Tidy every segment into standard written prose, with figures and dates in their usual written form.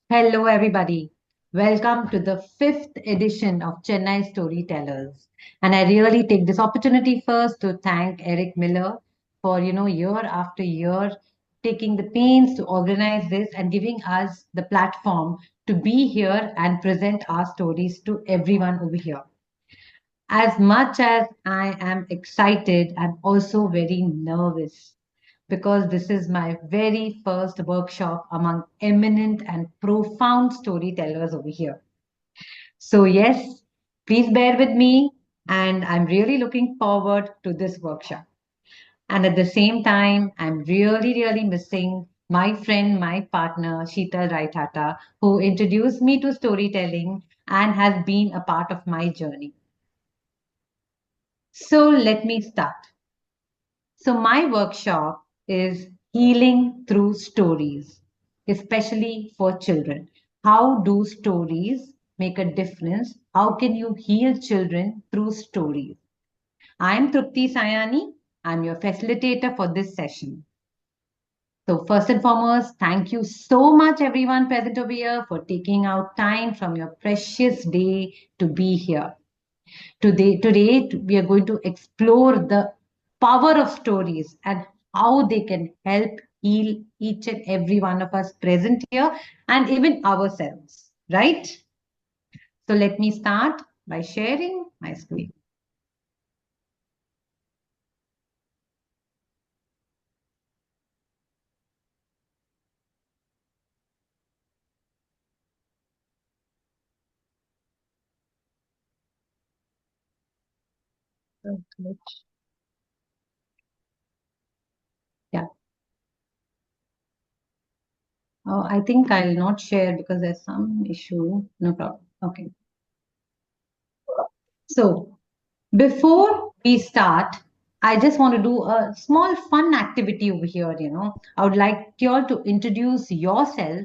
Hello, everybody. Welcome to the fifth edition of Chennai Storytellers. And I really take this opportunity first to thank Eric Miller for, year after year taking the pains to organize this and giving us the platform to be here and present our stories to everyone over here. As much as I am excited, I'm also very nervous because this is my very first workshop among eminent and profound storytellers over here. So, yes, please bear with me, and I'm really looking forward to this workshop. And at the same time, I'm really missing my friend, my partner, Sheetal Raithata, who introduced me to storytelling and has been a part of my journey. So, let me start. So, my workshop is healing through stories, especially for children. How do stories make a difference? How can you heal children through stories? I'm Truptii Sayani. I'm your facilitator for this session. So, first and foremost, thank you so much, everyone present over here, for taking out time from your precious day to be here. Today, we are going to explore the power of stories and how they can help heal each and every one of us present here and even ourselves, right? So let me start by sharing my screen. Okay. Yeah. Oh, I think I'll not share because there's some issue. No problem. Okay. So before we start, I just want to do a small fun activity over here. I would like you all to introduce yourself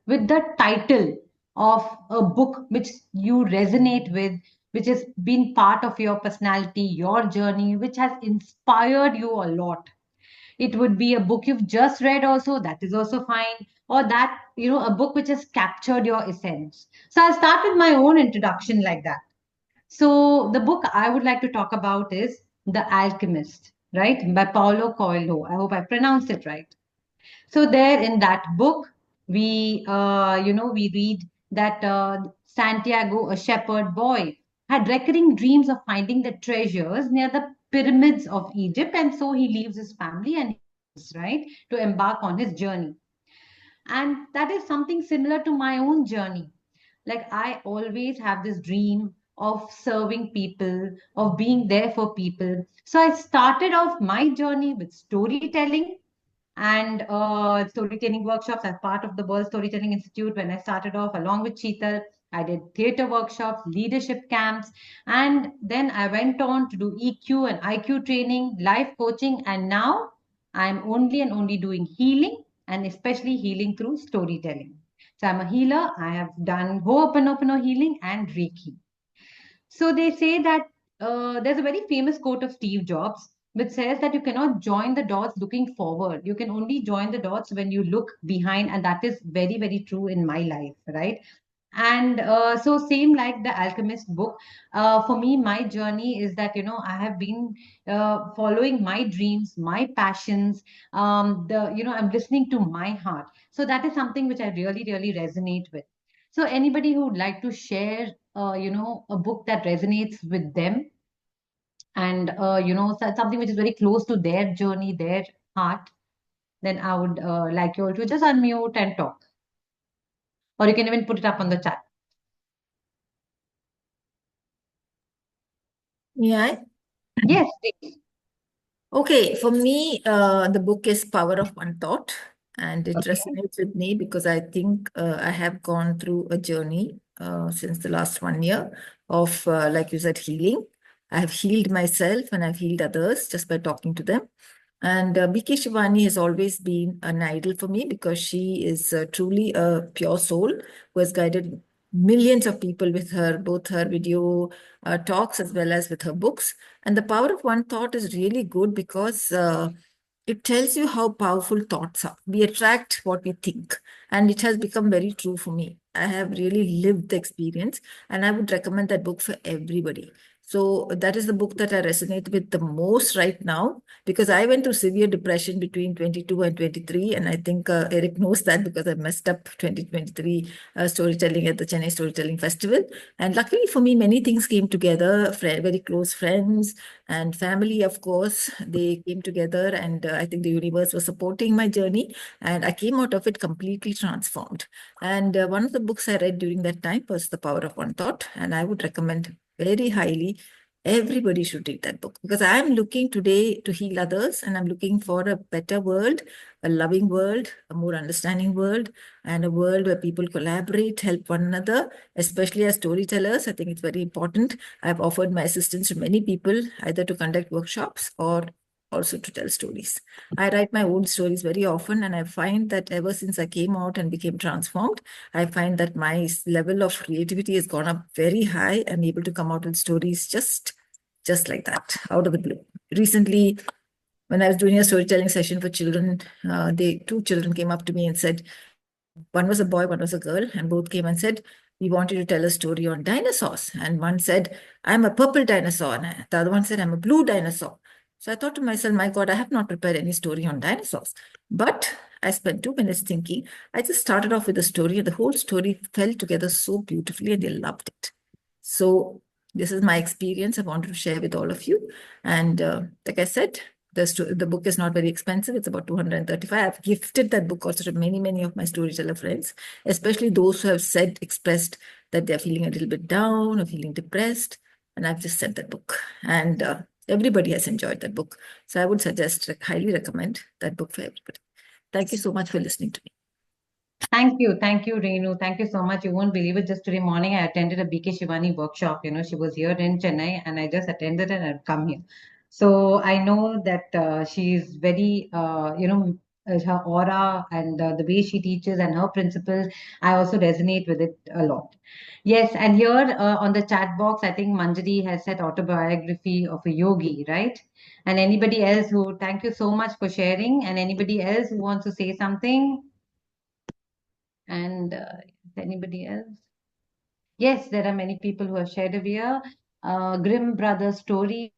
with the title of a book which you resonate with, which has been part of your personality, your journey, which has inspired you a lot. It would be a book you've just read, also, that is also fine, or that, a book which has captured your essence. So I'll start with my own introduction like that. So the book I would like to talk about is The Alchemist, right, by Paulo Coelho. I hope I pronounced it right. So there in that book, we read that Santiago, a shepherd boy, had recurring dreams of finding the treasures near the pyramids of Egypt, and so he leaves his family and right to embark on his journey. And that is something similar to my own journey. Like I always have this dream of serving people, of being there for people. So I started off my journey with storytelling and storytelling workshops as part of the World Storytelling Institute. When I started off along with Cheetal, I did theater workshops, leadership camps, and then I went on to do EQ and IQ training, life coaching, and now I'm only and only doing healing and especially healing through storytelling. So I'm a healer. I have done Ho'oponopono healing and Reiki. So they say that there's a very famous quote of Steve Jobs which says that you cannot join the dots looking forward. You can only join the dots when you look behind, and that is very true in my life, right? And so same like the Alchemist book, for me, my journey is that I have been following my dreams, my passions. I'm listening to my heart. So that is something which I really resonate with. So anybody who would like to share, a book that resonates with them, and something which is very close to their journey, their heart, then I would like you all to just unmute and talk, or you can even put it up on the chat. Yeah. Yes, please. Okay, for me, the book is Power of One Thought, and it Okay. resonates with me because I think I have gone through a journey since the last 1 year of, like you said, healing. I have healed myself and I've healed others just by talking to them. And BK Shivani has always been an idol for me because she is truly a pure soul who has guided millions of people with her, both her video talks as well as with her books. And the power of one thought is really good because It tells you how powerful thoughts are. We attract what we think, and it has become very true for me. I have really lived the experience, and I would recommend that book for everybody. So that is the book that I resonate with the most right now, because I went through severe depression between 22 and 23, and I think Eric knows that because I messed up 2023 storytelling at the Chennai Storytelling Festival. And luckily for me, many things came together. Very close friends and family, of course, they came together, and I think the universe was supporting my journey, and I came out of it completely transformed. And one of the books I read during that time was The Power of One Thought, and I would recommend very highly everybody should read that book, because I'm looking today to heal others, and I'm looking for a better world, a loving world, a more understanding world, and a world where people collaborate, help one another, especially as storytellers. I think it's very important. I've offered my assistance to many people, either to conduct workshops or also to tell stories. I write my own stories very often, and I find that ever since I came out and became transformed, I find that my level of creativity has gone up very high. I'm able to come out with stories just like that, out of the blue. Recently, when I was doing a storytelling session for children, two children came up to me and said, one was a boy, one was a girl, and both came and said, we want you to tell a story on dinosaurs. And one said, I'm a purple dinosaur. And the other one said, I'm a blue dinosaur. So I thought to myself, my God, I have not prepared any story on dinosaurs. But I spent 2 minutes thinking. I just started off with a story, and the whole story fell together so beautifully, and they loved it. So this is my experience I wanted to share with all of you. And like I said, the book is not very expensive. It's about 235. I've gifted that book also to many of my storyteller friends, especially those who have expressed that they're feeling a little bit down or feeling depressed. And I've just sent that book. And everybody has enjoyed that book. So I would suggest, highly recommend that book for everybody. Thank you so much for listening to me. Thank you, Renu. Thank you so much. You won't believe it. Just today morning, I attended a BK Shivani workshop. She was here in Chennai, and I just attended and I've come here. So I know that she's very, her aura and the way she teaches and her principles, I also resonate with it a lot. Yes, and here on the chat box, I think Manjari has said autobiography of a yogi, right? And anybody else who, thank you so much for sharing. And anybody else who wants to say something? And anybody else? Yes, there are many people who have shared here. Grimm Brothers stories.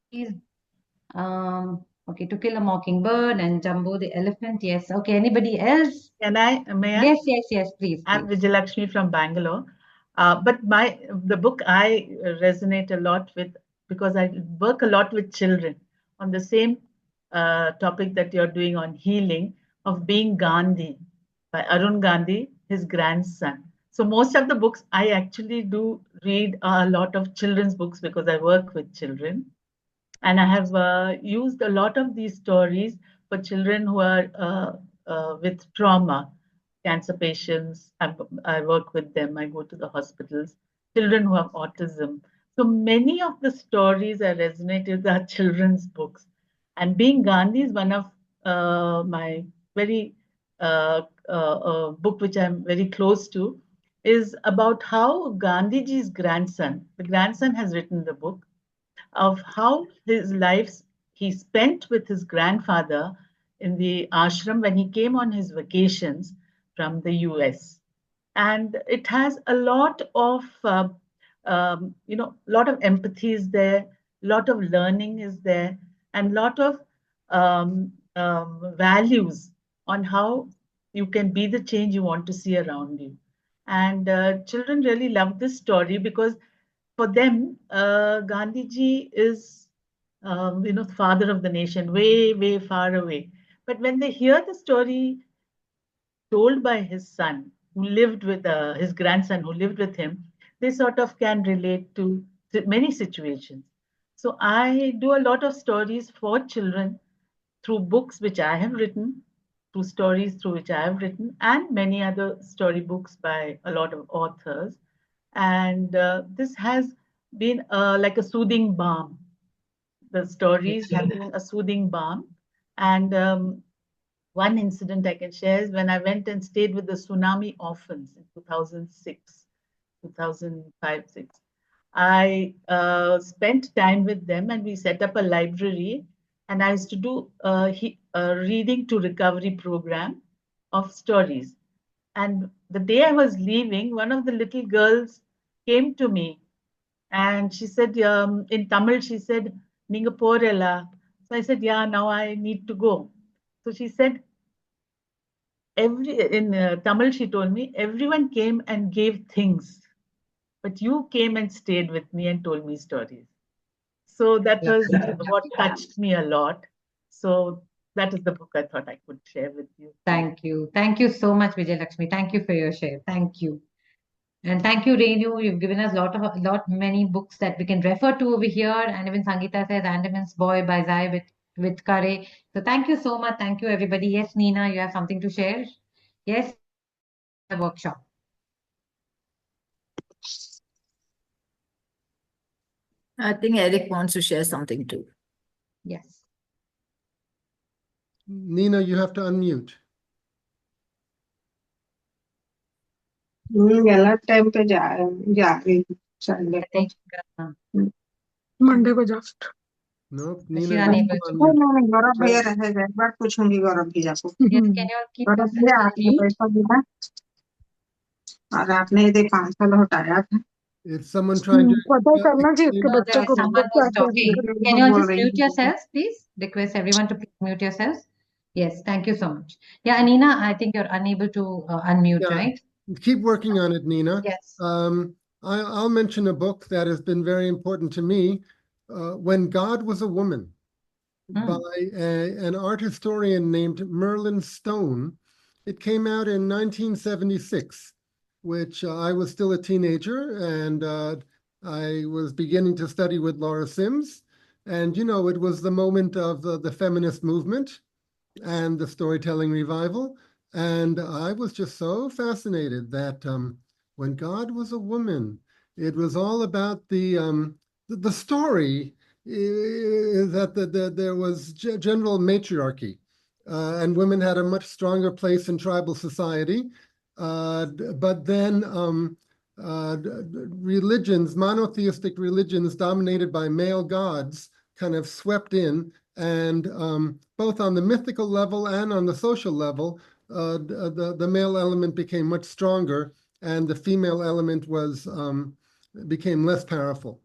Okay, To Kill a Mockingbird and Jumbo the Elephant. Yes. Okay, anybody else? May I? Yes, please, I'm please. Vijayalakshmi from Bangalore. But the book I resonate a lot with, because I work a lot with children on the same topic that you're doing on healing, of Being Gandhi by Arun Gandhi, his grandson. So most of the books I actually do read a lot of children's books because I work with children. And I have used a lot of these stories for children who are with trauma, cancer patients. I work with them, I go to the hospitals, children who have autism. So many of the stories I resonate with are children's books. And Being Gandhi is one of my very book which I'm very close to, is about how Gandhiji's grandson, the grandson has written the book, of how his life he spent with his grandfather in the ashram when he came on his vacations from the US. And it has a lot of, lot of empathy is there, lot of learning is there, and lot of values on how you can be the change you want to see around you. And children really love this story because for them, Gandhiji is, father of the nation, way far away. But when they hear the story told by his son, who lived with his grandson, who lived with him, they sort of can relate to many situations. So I do a lot of stories for children through books which I have written, through stories through which I have written, and many other storybooks by a lot of authors. And this has been like a soothing balm. The stories have been a soothing balm. And one incident I can share is when I went and stayed with the tsunami orphans in 2006, 2005, 6. I spent time with them and we set up a library. and I used to do a reading to recovery program of stories. And the day I was leaving, one of the little girls came to me and she said, in Tamil, she said, Ninga porela. So I said, yeah, now I need to go. So she said, in Tamil, she told me, everyone came and gave things, but you came and stayed with me and told me stories. So that was what touched me a lot. So that is the book I thought I could share with you. Thank you. Thank you so much, Vijay Lakshmi. Thank you for your share. Thank you. And thank you, Renu. You've given us many books that we can refer to over here. And even Sangeeta says Andaman's Boy by Zai with Kare. So thank you so much. Thank you, everybody. Yes, Nina, you have something to share? Yes, the workshop. I think Eric wants to share something too. Yes. Nina, you have to unmute. गलत time पे जा रही हूँ Sunday I को think, Monday को just Nope, she's Nina needs unable to to. unmute. नहीं गौरव भैया रहेगा एक बार पूछूंगी गौरव भैया को Yes, can you all keep Gaurav yourself भैया on आपने mute? पैसा दिया और आपने यदि 500 लौटाया था Is someone trying to पता करना चाहिए explain? इसके बच्चों को Someone क्या was क्या talking. Can you all just mute yourselves, please? Request everyone to please mute yourselves. Yes, thank you so much. Yeah, Anina, I think you're unable to unmute, Yeah. right? Keep working on it, Nina. Yes. I'll mention a book that has been very important to me, When God Was a Woman, by an art historian named Merlin Stone. It came out in 1976, which I was still a teenager, and I was beginning to study with Laura Sims. And, you know, it was the moment of the feminist movement and the storytelling revival. And I was just so fascinated that when God was a woman, it was all about the story that there was general matriarchy, and women had a much stronger place in tribal society. But then religions, monotheistic religions dominated by male gods, kind of swept in, and both on the mythical level and on the social level, the male element became much stronger, and the female element became less powerful.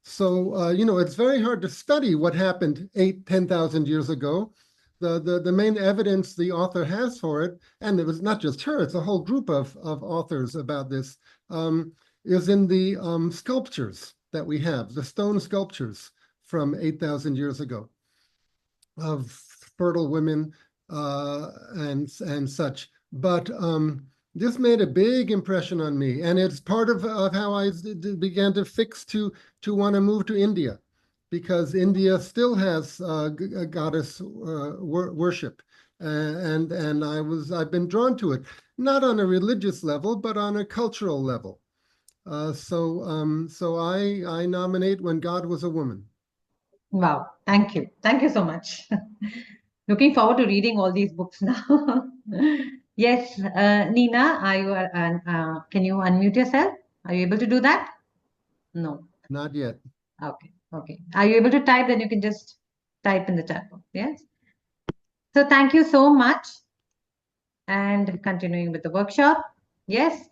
So, you know, it's very hard to study what happened 10,000 years ago. The main evidence the author has for it, and it was not just her, it's a whole group of authors about this, is in the sculptures that we have, the stone sculptures from 8,000 years ago of fertile women and such. But this made a big impression on me, and it's part of how I began to fix to want to move to India, because India still has goddess worship, and I've been drawn to it, not on a religious level, but on a cultural level. So I nominate When God Was a Woman. Wow, thank you. Thank you so much. Looking forward to reading all these books now. Yes, Nina, can you unmute yourself? Are you able to do that? No. Not yet. Okay, okay. Are you able to type? Then you can just type in the chat box. Yes. So thank you so much. And continuing with the workshop. Yes.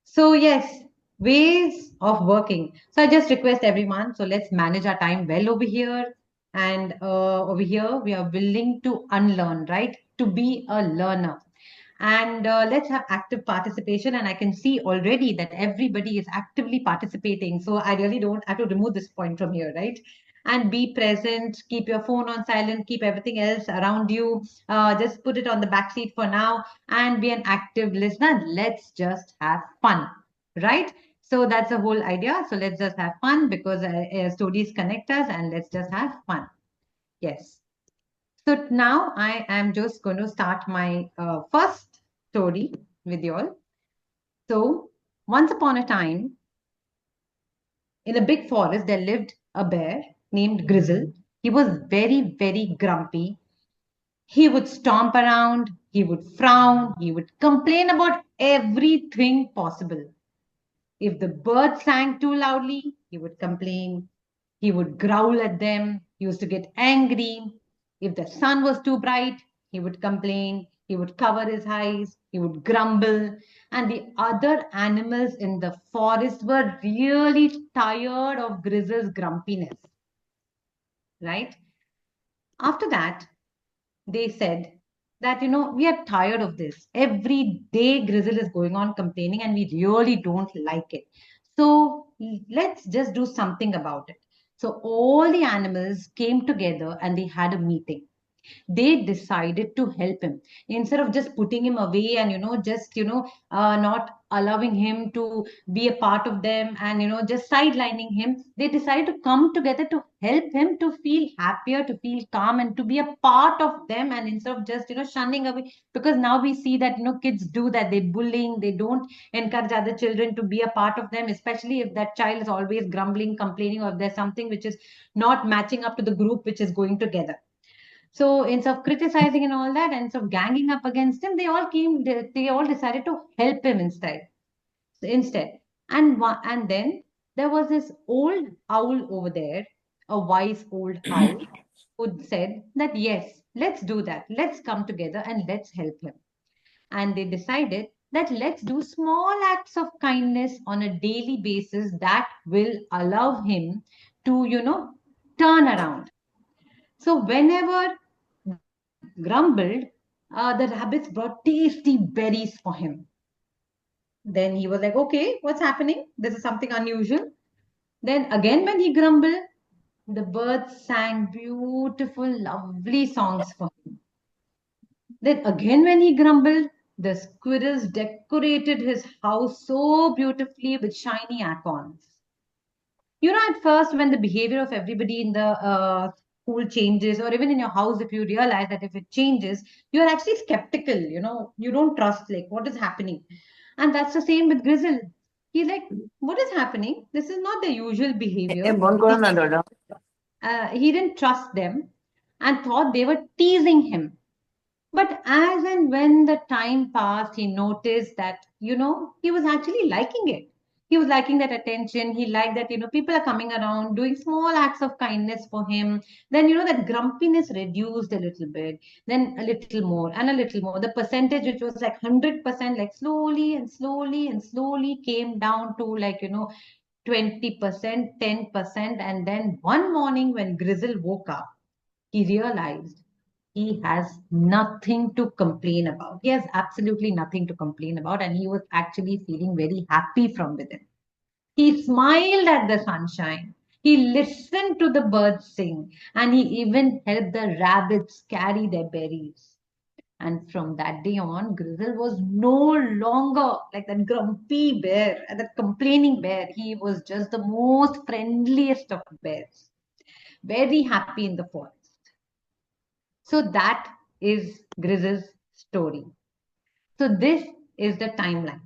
So yes, ways of working. So I just request everyone. So let's manage our time well over here. And over here, we are willing to unlearn, right? To be a learner. And let's have active participation. And I can see already that everybody is actively participating. So I really don't have to remove this point from here, right? And be present, keep your phone on silent, keep everything else around you. Just put it on the back seat for now and be an active listener. Let's just have fun, right? So that's the whole idea. So let's just have fun because stories connect us and let's just have fun. Yes. So now I am just going to start my first story with you all. So once upon a time, in a big forest, there lived a bear named Grizzle. He was very, very grumpy. He would stomp around, he would frown, he would complain about everything possible. If the birds sang too loudly, he would complain. He would growl at them. He used to get angry. If the sun was too bright, he would complain, he would cover his eyes, he would grumble. And the other animals in the forest were really tired of Grizzle's grumpiness, right? After that, they said that, we are tired of this. Every day, Grizzle is going on complaining, and we really don't like it. So let's just do something about it. So all the animals came together and they had a meeting. They decided to help him instead of just putting him away and just not allowing him to be a part of them and just sidelining him. They decided to come together to help him to feel happier, to feel calm, and to be a part of them, and instead of just shunning away. Because now we see that kids do that. They bullying, they don't encourage other children to be a part of them, especially if that child is always grumbling, complaining, or if there's something which is not matching up to the group which is going together. So instead of criticizing and all that, and instead of ganging up against him, they all decided to help him instead. And then there was this old owl over there, a wise old owl, who said that, yes, let's do that. Let's come together and let's help him. And they decided that let's do small acts of kindness on a daily basis that will allow him to, turn around. So whenever Grizzle grumbled, the rabbits brought tasty berries for him. Then he was like, okay, what's happening? This is something unusual. Then again, when he grumbled, the birds sang beautiful, lovely songs for him. Then again, when he grumbled, the squirrels decorated his house so beautifully with shiny acorns. At first, when the behavior of everybody in the school changes, or even in your house, if you realize that if it changes, you're actually skeptical, you don't trust, like, what is happening. And that's the same with Grizzle. He's like, what is happening? This is not the usual behavior. He didn't trust them and thought they were teasing him. But as and when the time passed, he noticed that, he was actually liking it. He was liking that attention. He liked that, people are coming around, doing small acts of kindness for him. Then, that grumpiness reduced a little bit, then a little more and a little more. The percentage, which was like 100%, like slowly and slowly and slowly came down to like, 20%, 10%. And then one morning when Grizzle woke up, he realized he has nothing to complain about. He has absolutely nothing to complain about, and he was actually feeling very happy from within. He smiled at the sunshine. He listened to the birds sing, and he even helped the rabbits carry their berries. And from that day on, Grizzle was no longer like that grumpy bear and that complaining bear. He was just the most friendliest of bears, very happy in the forest. So that is Grizzle's story. So this is the timeline.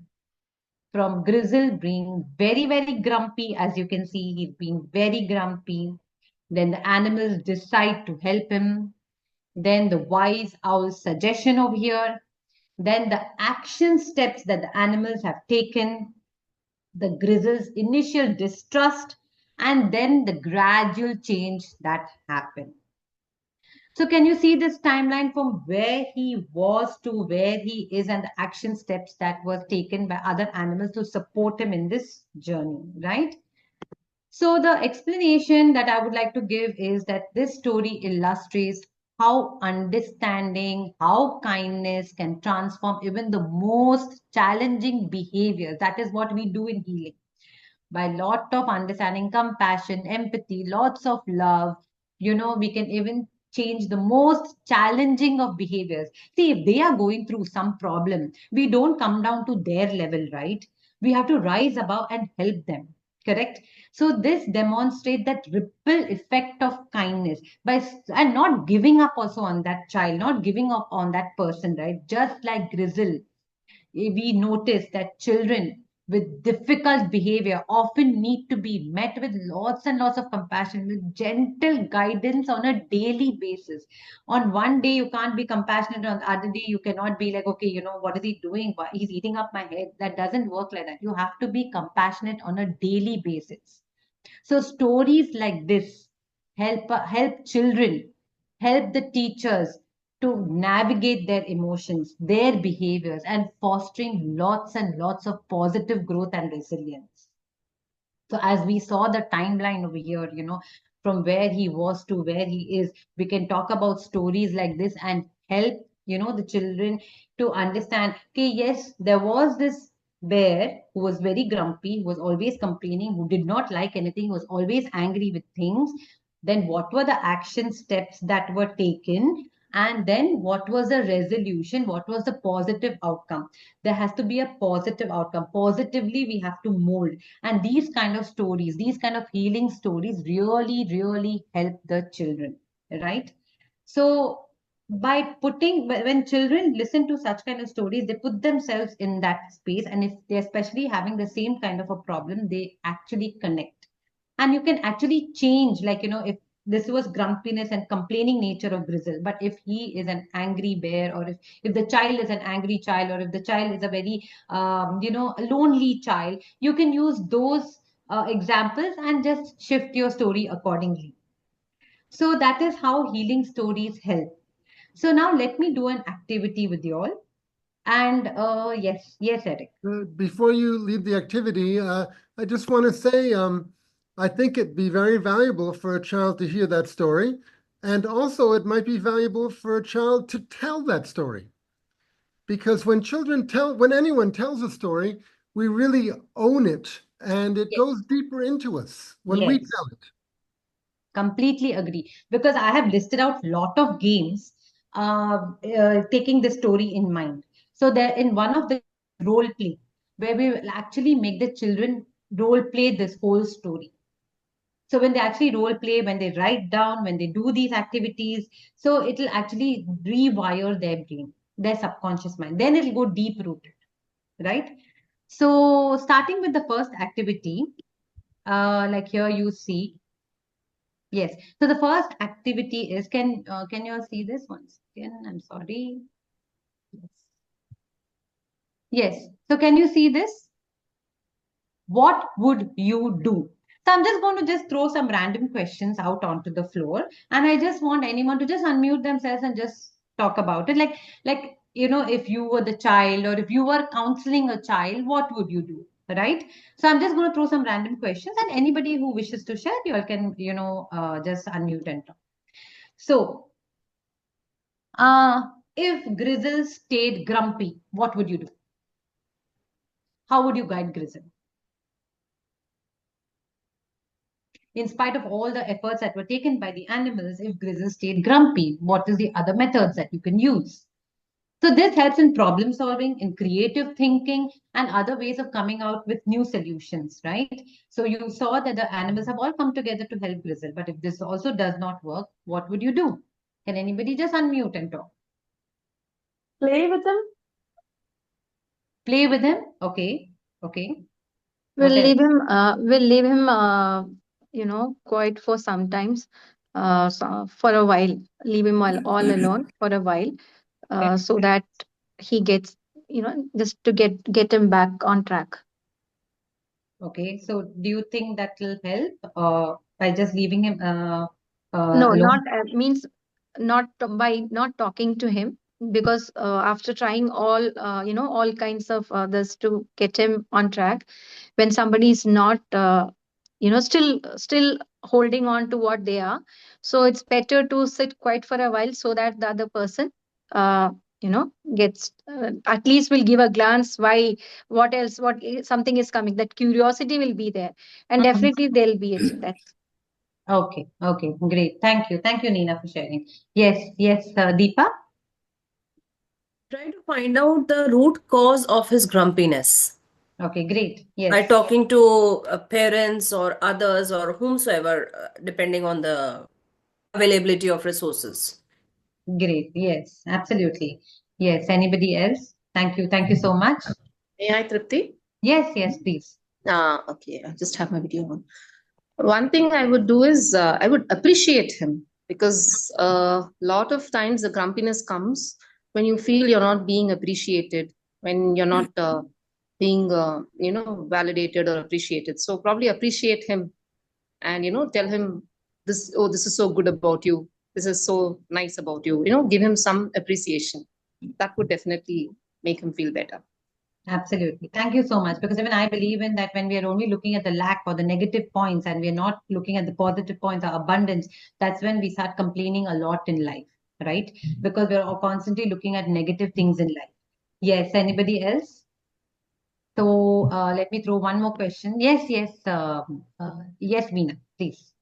From Grizzle being very, very grumpy, as you can see, he's being very grumpy. Then the animals decide to help him. Then the wise owl's suggestion over here. Then the action steps that the animals have taken. The Grizzle's initial distrust. And then the gradual change that happened. So can you see this timeline from where he was to where he is and the action steps that were taken by other animals to support him in this journey, right? So the explanation that I would like to give is that this story illustrates how understanding, how kindness can transform even the most challenging behaviors. That is what we do in healing. By lot of understanding, compassion, empathy, lots of love, we can even change the most challenging of behaviors. See, if they are going through some problem, we don't come down to their level, right? We have to rise above and help them. Correct. So this demonstrates that ripple effect of kindness and not giving up also on that child, not giving up on that person, right? Just like Grizzle, we notice that children with difficult behavior often need to be met with lots and lots of compassion, with gentle guidance on a daily basis. On one day, you can't be compassionate. On the other day, you cannot be like, okay, what is he doing? Why he's eating up my head? That doesn't work like that. You have to be compassionate on a daily basis. So stories like this help children help the teachers to navigate their emotions, their behaviors, and fostering lots and lots of positive growth and resilience. So as we saw the timeline over here, from where he was to where he is, we can talk about stories like this and help, the children to understand, okay, yes, there was this bear who was very grumpy, who was always complaining, who did not like anything, who was always angry with things. Then what were the action steps that were taken? And then what was the resolution? What was the positive outcome? There has to be a positive outcome. Positively, we have to mold, and these kind of stories, these kind of healing stories really, really help the children, right? So by putting, when children listen to such kind of stories, they put themselves in that space. And if they're especially having the same kind of a problem, they actually connect. And you can actually change, like, if this was grumpiness and complaining nature of Grizzle, but if he is an angry bear, or if the child is an angry child, or if the child is a very a lonely child, you can use those examples and just shift your story accordingly. So that is how healing stories help. So now let me do an activity with you all. And yes, Eric. Before you lead the activity, I just want to say I think it'd be very valuable for a child to hear that story. And also, it might be valuable for a child to tell that story. Because when anyone tells a story, we really own it and it Yes. goes deeper into us when we Yes. tell it. Completely agree. Because I have listed out lot of games taking the story in mind. So there in one of the role play, where we will actually make the children role play this whole story. So when they actually role play, when they write down, when they do these activities, so it'll actually rewire their brain, their subconscious mind. Then it'll go deep rooted, right? So starting with the first activity, like here you see. Yes. So the first activity is, can you all see this once again? I'm sorry. Yes. Yes. So can you see this? What would you do? So I'm just going to just throw some random questions out onto the floor, and I just want anyone to just unmute themselves and just talk about it. Like if you were the child, or if you were counseling a child, what would you do? Right? So I'm just going to throw some random questions, and anybody who wishes to share, you all can just unmute and talk. So, if Grizzle stayed grumpy, what would you do? How would you guide Grizzle? In spite of all the efforts that were taken by the animals, if Grizzle stayed grumpy, what is the other methods that you can use? So this helps in problem solving, in creative thinking, and other ways of coming out with new solutions, right? So you saw that the animals have all come together to help Grizzle. But if this also does not work, what would you do? Can anybody just unmute and talk? Play with him. Play with him? Okay. Okay. We'll What leave else? him. We'll leave him. Quiet for sometimes. So for a while, leave him all alone for a while, so that he gets, just to get him back on track. Okay, so do you think that will help by just leaving him No, alone? not means not by not talking to him, because after trying all kinds of this to get him on track, when somebody is not still holding on to what they are, so it's better to sit quiet for a while, so that the other person gets, at least will give a glance why, what else, something is coming, that curiosity will be there, and Mhm. definitely there'll be it. That's Okay, okay, great. Thank you. Thank you, Nina, for sharing. Yes, Deepa? Try to find out the root cause of his grumpiness Okay, great. by Yes, talking to parents or others or whomsoever, depending on the availability of resources. great. Yes, absolutely. Yes, anybody else? Thank you. Thank you so much. May I, Trupti? Yes, please. Okay, I just have my video on. One thing I would do is I would appreciate him, because a lot of times the grumpiness comes when you feel you're not being appreciated, when you're not being, validated or appreciated. So probably appreciate him and, tell him this, oh, this is so good about you. this is so nice about you. You know, give him some appreciation. That would definitely make him feel better. Absolutely. Thank you so much. Because even I believe in that when we are only looking at the lack or the negative points and we are not looking at the positive points or abundance, that's when we start complaining a lot in life, right? Because we're all constantly looking at negative things in life. Yes. Anybody else? So let me throw one more question. Yes, Veena, please.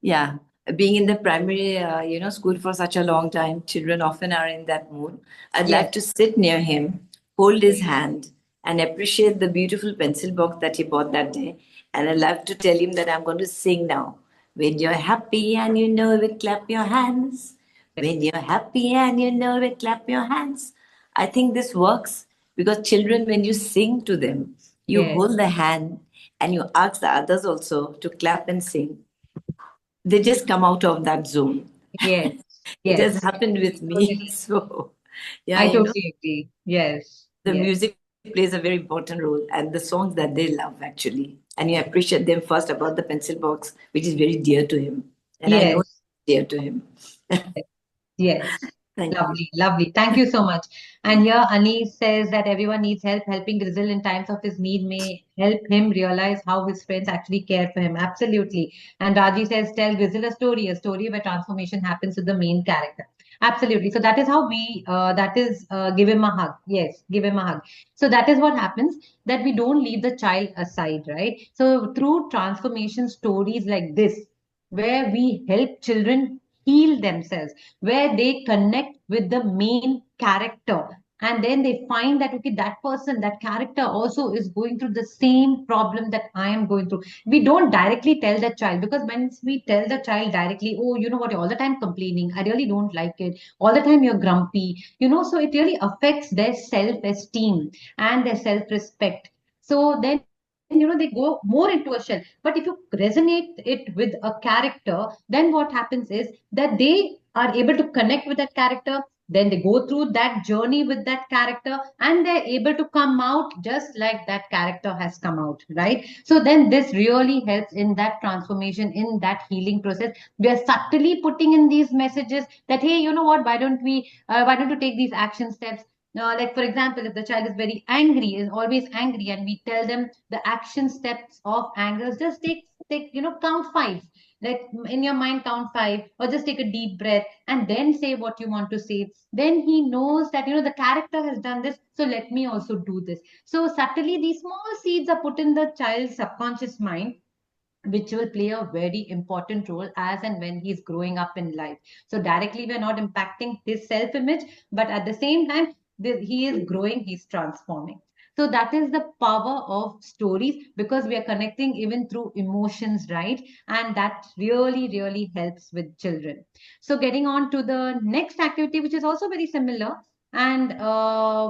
Yeah, being in the primary, school for such a long time, children often are in that mood. I'd like Yes. to sit near him, hold his hand, and appreciate the beautiful pencil box that he bought that day. And I'd love to tell him that I'm going to sing now. When you're happy and you know it, clap your hands. When you're happy and you know it, clap your hands. I think this works because children, when you sing to them, you Yes. hold the hand and you ask the others also to clap and sing. They just come out of that zone. Yes. It has Yes. happened with me. So, yeah, I totally agree. Yes. the Yes. music plays a very important role and the songs that they love actually. And you appreciate them first about the pencil box, which is very dear to him. And I know it's Yes. dear to him. Yes. Thank you. Lovely, lovely. Thank you so much. And here Anis says that everyone needs help. Helping Grizzle in times of his need may help him realize how his friends actually care for him. Absolutely. And Raji says, tell Grizzle a story where transformation happens with the main character. Absolutely. So that is how give him a hug. Yes, give him a hug. So that is what happens, that we don't leave the child aside, right? So through transformation stories like this, where we help children heal themselves, where they connect with the main character, and then they find that okay, that person, that character also is going through the same problem that I am going through. We don't directly tell the child, because when we tell the child directly, oh, you know what, you're all the time complaining, I really don't like it, all the time you're grumpy, so it really affects their self-esteem and their self-respect. So then they go more into a shell. But if you resonate it with a character, then what happens is that they are able to connect with that character, then they go through that journey with that character, and they're able to come out just like that character has come out, right? So then this really helps in that transformation, in that healing process. We are subtly putting in these messages that, hey, you know what, why don't you take these action steps. Like for example, if the child is very angry, is always angry, and we tell them the action steps of anger, just take count five, like in your mind count five, or just take a deep breath and then say what you want to say. Then he knows that the character has done this, so let me also do this. So subtly these small seeds are put in the child's subconscious mind, which will play a very important role as and when he's growing up in life. So directly we're not impacting his self-image, but at the same time, he is growing, he's transforming. So that is the power of stories, because we are connecting even through emotions, right? And that really, really helps with children. So getting on to the next activity, which is also very similar, and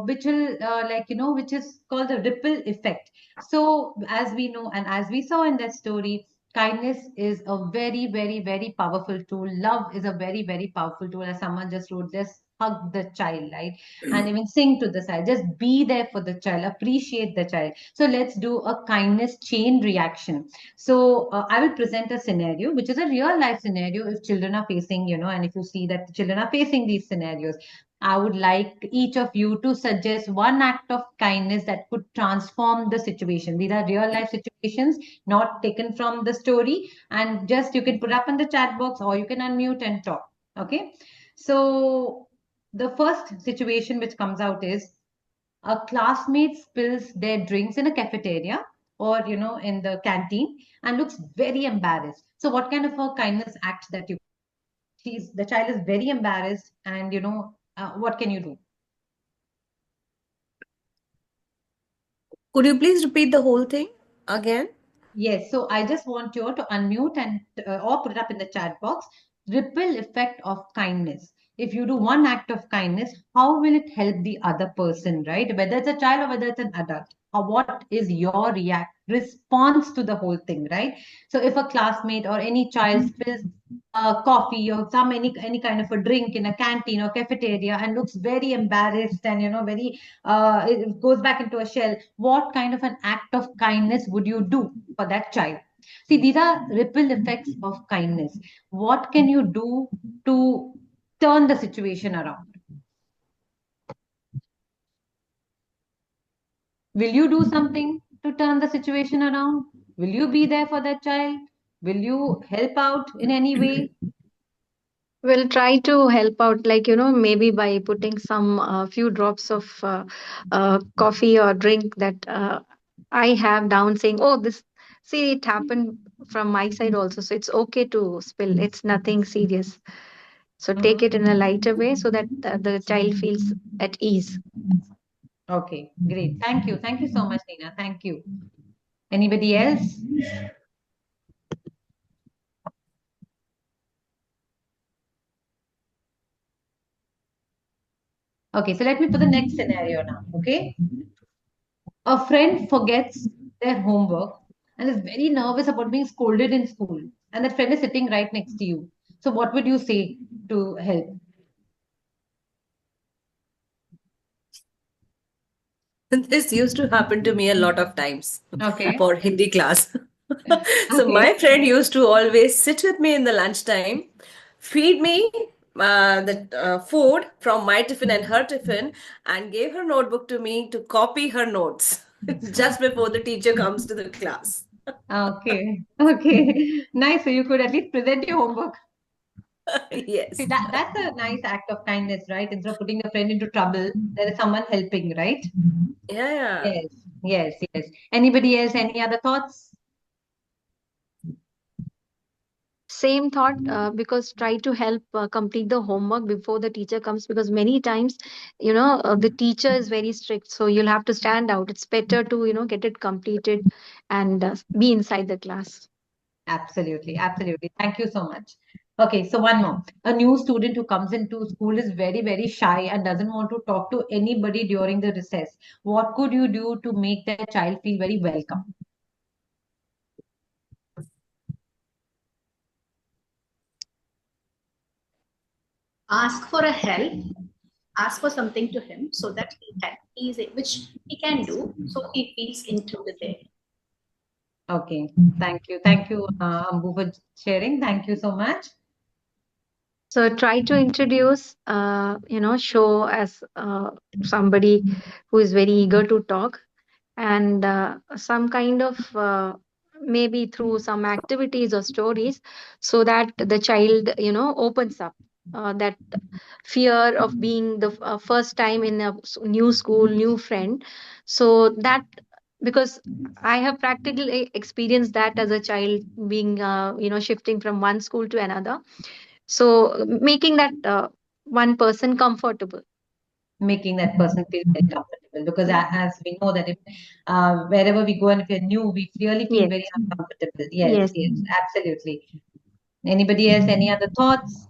which will which is called the ripple effect. So as we know, and as we saw in that story, kindness is a very, very, very powerful tool. Love is a very, very powerful tool. As someone just wrote, just hug the child, right? And even sing to the child, just be there for the child, appreciate the child. So let's do a kindness chain reaction. So I will present a scenario, which is a real life scenario. If children are facing, and if you see that the children are facing these scenarios, I would like each of you to suggest one act of kindness that could transform the situation. These are real life situations, not taken from the story. And just you can put up in the chat box, or you can unmute and talk. Okay. So the first situation which comes out is a classmate spills their drinks in a cafeteria, or in the canteen, and looks very embarrassed. So what kind of a kindness act that you the child is very embarrassed, and what can you do? Could you please repeat the whole thing again? Yes, so I just want you to unmute and or put it up in the chat box. Ripple effect of kindness. If you do one act of kindness, how will it help the other person, right? Whether it's a child or whether it's an adult. Or what is your response to the whole thing, right? So if a classmate or any child spills coffee or any kind of a drink in a canteen or cafeteria and looks very embarrassed, and very it goes back into a shell, what kind of an act of kindness would you do for that child? See, these are ripple effects of kindness. What can you do to turn the situation around? Will you do something to turn the situation around? Will you be there for that child? Will you help out in any way? We'll try to help out, like, maybe by putting some few drops of coffee or drink that I have down, saying, oh, this, see, it happened from my side also. So it's okay to spill. It's nothing serious. So take it in a lighter way so that the child feels at ease. Okay, great. Thank you. Thank you so much, Nina. Thank you. Anybody else? Okay, so let me put the next scenario now. Okay. A friend forgets their homework and is very nervous about being scolded in school, and that friend is sitting right next to you. So, what would you say to help? This used to happen to me a lot of times Okay. for Hindi class. So Okay. my friend used to always sit with me in the lunchtime, feed me the food from my tiffin and her tiffin, and gave her notebook to me to copy her notes just before the teacher comes to the class. Okay. Okay. Nice. So you could at least present your homework. See, Yes. that's a nice act of kindness, right? Instead of putting a friend into trouble, there is someone helping, right? Yeah, yeah. Yes. Yes. Yes. Anybody else? Any other thoughts? Same thought, because try to help complete the homework before the teacher comes, because many times, the teacher is very strict. So you'll have to stand out. It's better to, get it completed and be inside the class. Absolutely, absolutely. Thank you so much. Okay, so one more. A new student who comes into school is very, very shy and doesn't want to talk to anybody during the recess. What could you do to make that child feel very welcome? Ask for a help, ask for something to him so that which he can do, so he feels included there. Okay, thank you, Ambu, for sharing. Thank you so much. So try to introduce, show as somebody who is very eager to talk, and some kind of maybe through some activities or stories, so that the child, opens up. That fear of being the first time in a new school, new friend. So that, because I have practically experienced that as a child, being, shifting from one school to another. So making that one person comfortable. Making that person feel very comfortable, because as we know that if wherever we go and if we're new, we really feel Yes. very uncomfortable. Yes, Yes. yes, absolutely. Anybody else? Any other thoughts?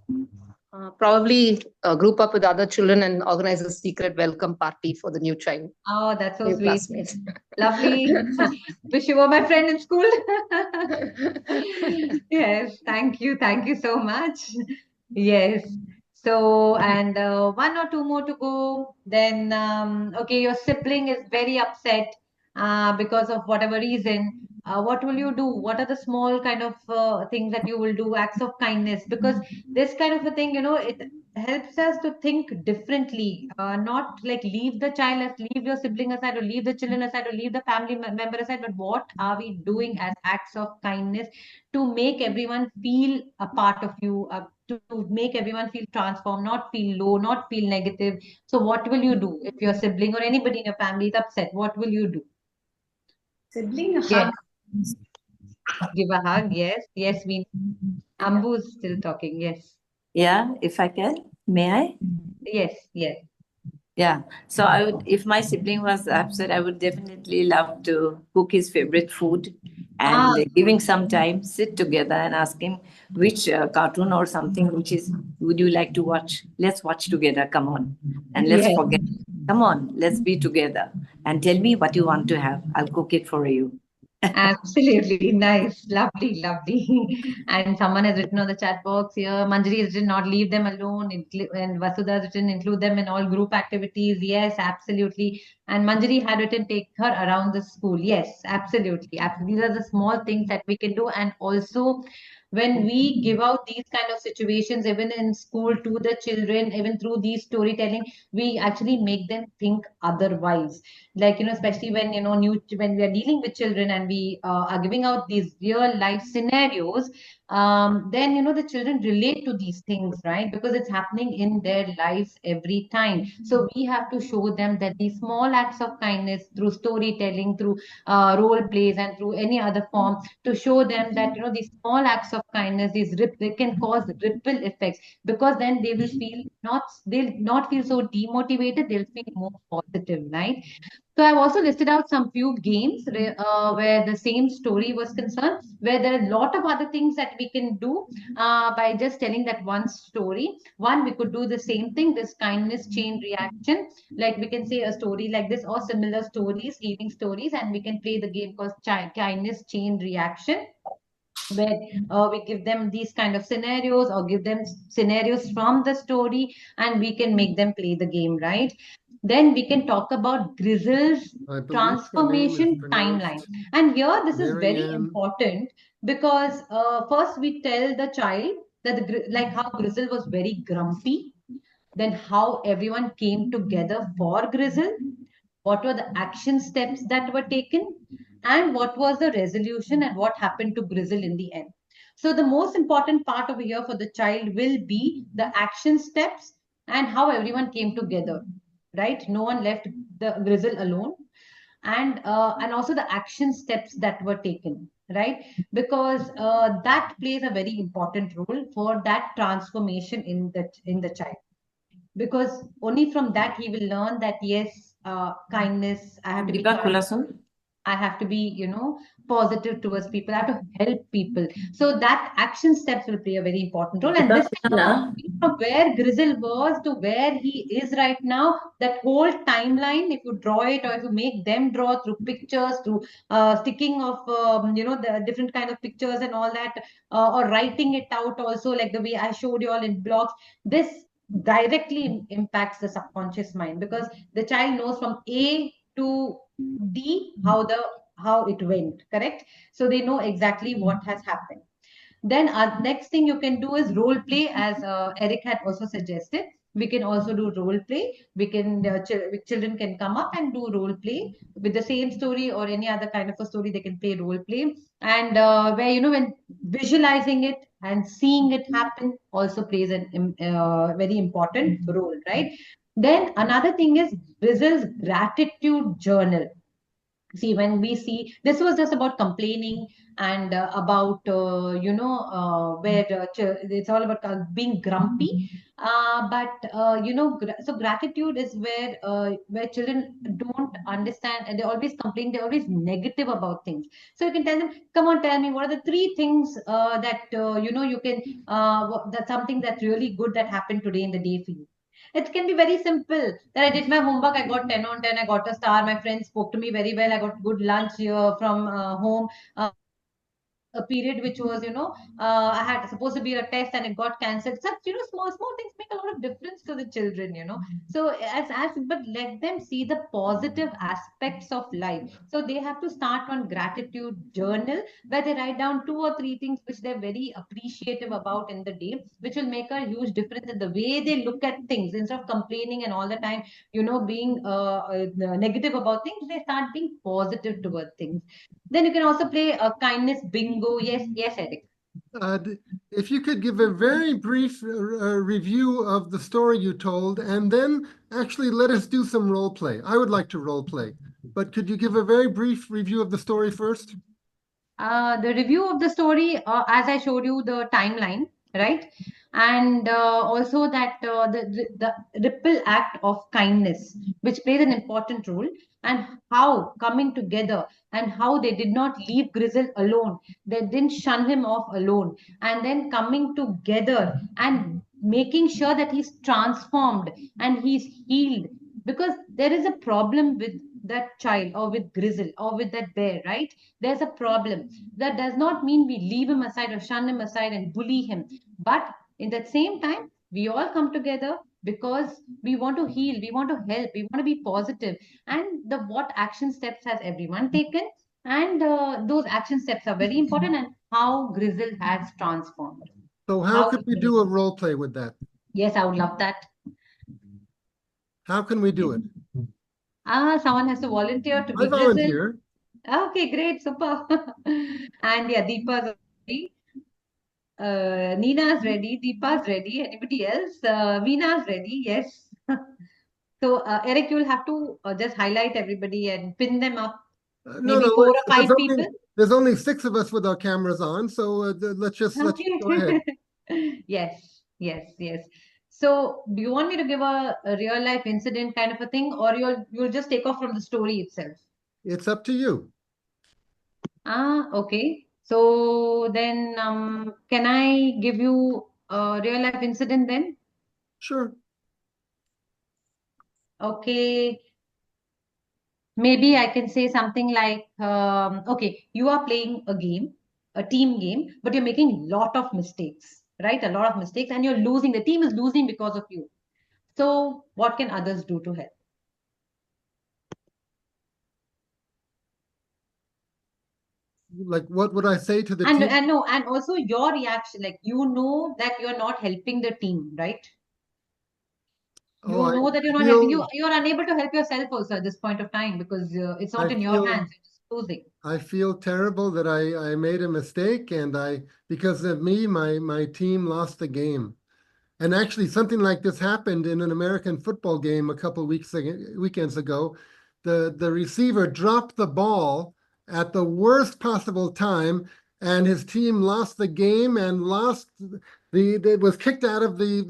Probably group up with other children and organize a secret welcome party for the new child, Oh, that's so new sweet. classmates. Lovely. Wish you were my friend in school. Yes, thank you. Thank you so much. Yes. So, and one or two more to go. Then, okay, your sibling is very upset because of whatever reason. What will you do? What are the small kind of things that you will do, acts of kindness? Because this kind of a thing, it helps us to think differently, not like leave the child, leave your sibling aside, or leave the children aside, or leave the family member aside, but what are we doing as acts of kindness to make everyone feel a part of you, to make everyone feel transformed, not feel low, not feel negative. So what will you do if your sibling or anybody in your family is upset? What will you do? Sibling a Yes, hug. give a hug. Yes, yes, we. Ambu is still talking. Yes, Yeah, if I can, may I? yes, yes. Yeah. So I would, if my sibling was upset, I would definitely love to cook his favorite food Ah, and giving some time, sit together and ask him which cartoon or something which is would you like to watch? Let's watch together. Come on, and let's yes. forget. Come on, let's be together and tell me what you want to have. I'll cook it for you. Absolutely nice, lovely, lovely. And someone has written on the chat box here, Manjari has written not leave them alone, and Vasudha has written include them in all group activities. Yes, absolutely. And Manjari had written take her around the school. Yes, absolutely. These are the small things that we can do. And also, when we give out these kind of situations, even in school to the children, even through these storytelling, we actually make them think otherwise, like especially when when we are dealing with children and we are giving out these real life scenarios, then the children relate to these things, right? Because it's happening in their lives every time. So we have to show them that these small acts of kindness through storytelling, through role plays, and through any other form, to show them that these small acts of kindness, they can cause ripple effects, because then they'll not feel so demotivated, they'll feel more positive, right? So I've also listed out some few games where the same story was concerned, where there are a lot of other things that we can do by just telling that one story. One, we could do the same thing, this kindness chain reaction. Like we can say a story like this or similar stories, healing stories, and we can play the game called kindness chain reaction, where we give them these kind of scenarios or give them scenarios from the story, and we can make them play the game, right? Then we can talk about Grizzle's I believe her name is transformation timeline. pronounced And here, this is very Marianne. important because first we tell the child that like how Grizzle was very grumpy, then how everyone came together for Grizzle, what were the action steps that were taken, and what was the resolution and what happened to Grizzle in the end. So the most important part over here for the child will be the action steps and how everyone came together, right? No one left the Grizzle alone, and also the action steps that were taken, right? Because that plays a very important role for that transformation in the child, because only from that he will learn that yes, kindness, I have to be Deepa kind, Kulason. I have to be positive towards people, I have to help people. So that action steps will play a very important role, and Deepa this Kulana. from where Grizzle was to where he is right now, that whole timeline, if you draw it or if you make them draw through pictures, through sticking of the different kind of pictures and all that, or writing it out also, like the way I showed you all in blocks, this directly impacts the subconscious mind, because the child knows from A to D how it went, correct? So they know exactly what has happened. Then next thing you can do is role play, as Eric had also suggested. We can also do role play. We can children can come up and do role play with the same story or any other kind of a story. They can play role play, and where when visualizing it and seeing it happen also plays a very important role, right? Then another thing is Grizzle's gratitude journal. See, when we see this was just about complaining and about where it's all about being grumpy, so gratitude is where children don't understand, and they always complain, they're always negative about things. So you can tell them, come on, tell me what are the three things that you can that's something that's really good that happened today in the day for you. It can be very simple that I did my homework, I got 10 on 10, I got a star, my friends spoke to me very well, I got good lunch here from home. A period which was, I had supposed to be a test and it got cancelled. Such, small things make a lot of difference to the children. So but let them see the positive aspects of life. So they have to start on gratitude journal, where they write down two or three things which they're very appreciative about in the day, which will make a huge difference in the way they look at things. Instead of complaining and all the time, being negative about things, they start being positive toward things. Then you can also play a kindness bingo. Yes, yes, Eric. If you could give a very brief review of the story you told, and then actually let us do some role play. I would like to role play, but could you give a very brief review of the story first? The review of the story, as I showed you the timeline, right? And also that the ripple act of kindness, which plays an important role, and how coming together and how they did not leave Grizzle alone. They didn't shun him off alone. And then coming together and making sure that he's transformed and he's healed. Because there is a problem with that child or with Grizzle or with that bear, right? There's a problem. That does not mean we leave him aside or shun him aside and bully him. But in that same time, we all come together because we want to heal, we want to help, we want to be positive. And the what action steps has everyone taken? And those action steps are very important, and how Grizzle has transformed. So how How could we do a role play with that? Yes, I would love that. How can we do it? Someone has to volunteer to I be Grizzle. volunteer. Okay, great, super. And yeah, Deepa's ready. Nina's ready. Deepa's ready. Anybody else? Veena's ready. Yes. So, Eric, you'll have to just highlight everybody and pin them up. No, Maybe no, 4 or 5 people. there's only 6 of us with our cameras on, so let's just go ahead. Yes, yes, yes. So, do you want me to give a real life incident kind of a thing, or you'll just take off from the story itself? It's up to you. Okay. So then, can I give you a real life incident then? Sure. Okay. Maybe I can say something like, okay, you are playing a game, a team game, but you're making a lot of mistakes, right? A lot of mistakes, and you're losing. The team is losing because of you. So, what can others do to help? Like, what would I say to the And team? and also your reaction, like you know that you're not helping the team, right? You Oh, know that you're not helping. You're unable to help yourself also at this point of time because it's not in your hands. You're just losing. I feel terrible that I made a mistake, and because of me, my team lost the game. And actually, something like this happened in an American football game a couple of weekends ago. The receiver dropped the ball at the worst possible time, and his team lost the game and lost it was kicked out of the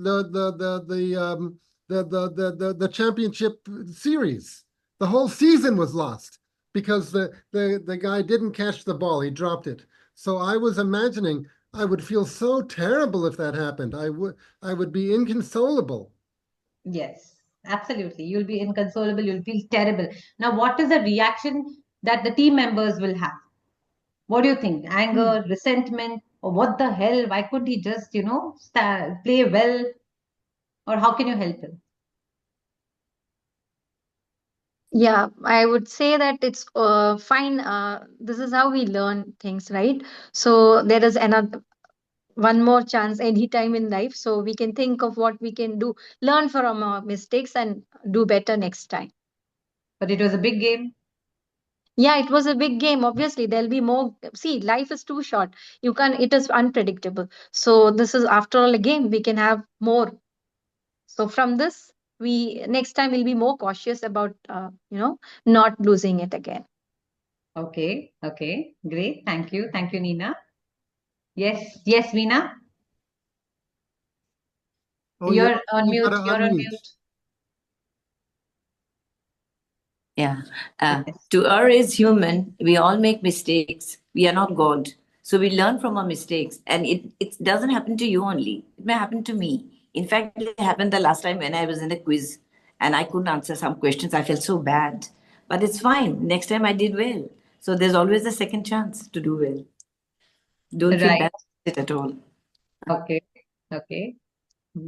championship series. The whole season was lost because the guy didn't catch the ball. He dropped it. So I was imagining I would feel so terrible if that happened. I would be inconsolable. Yes, absolutely. You'll be inconsolable. You'll feel terrible. Now, what is the reaction that the team members will have? What do you think? Anger, resentment, or what the hell? Why couldn't he just, play well? Or how can you help him? Yeah, I would say that it's fine. This is how we learn things, right? So there is another one more chance anytime in life. So we can think of what we can do, learn from our mistakes, and do better next time. But it was a big game. Yeah, it was a big game. Obviously, there'll be more. See, life is too short. You can, it is unpredictable. So this is after all a game. We can have more. So from this, we next time we'll be more cautious about, not losing it again. Okay, okay, great. Thank you, Nina. Yes, yes, Veena. Oh, You're on you mute. gotta You're on unmute. mute. Yeah. Yes. To err is human. We all make mistakes. We are not God. So we learn from our mistakes. And it doesn't happen to you only. It may happen to me. In fact, it happened the last time when I was in a quiz and I couldn't answer some questions. I felt so bad. But it's fine. Next time I did well. So there's always a second chance to do well. Don't feel Right. bad about it at all. Okay. Okay.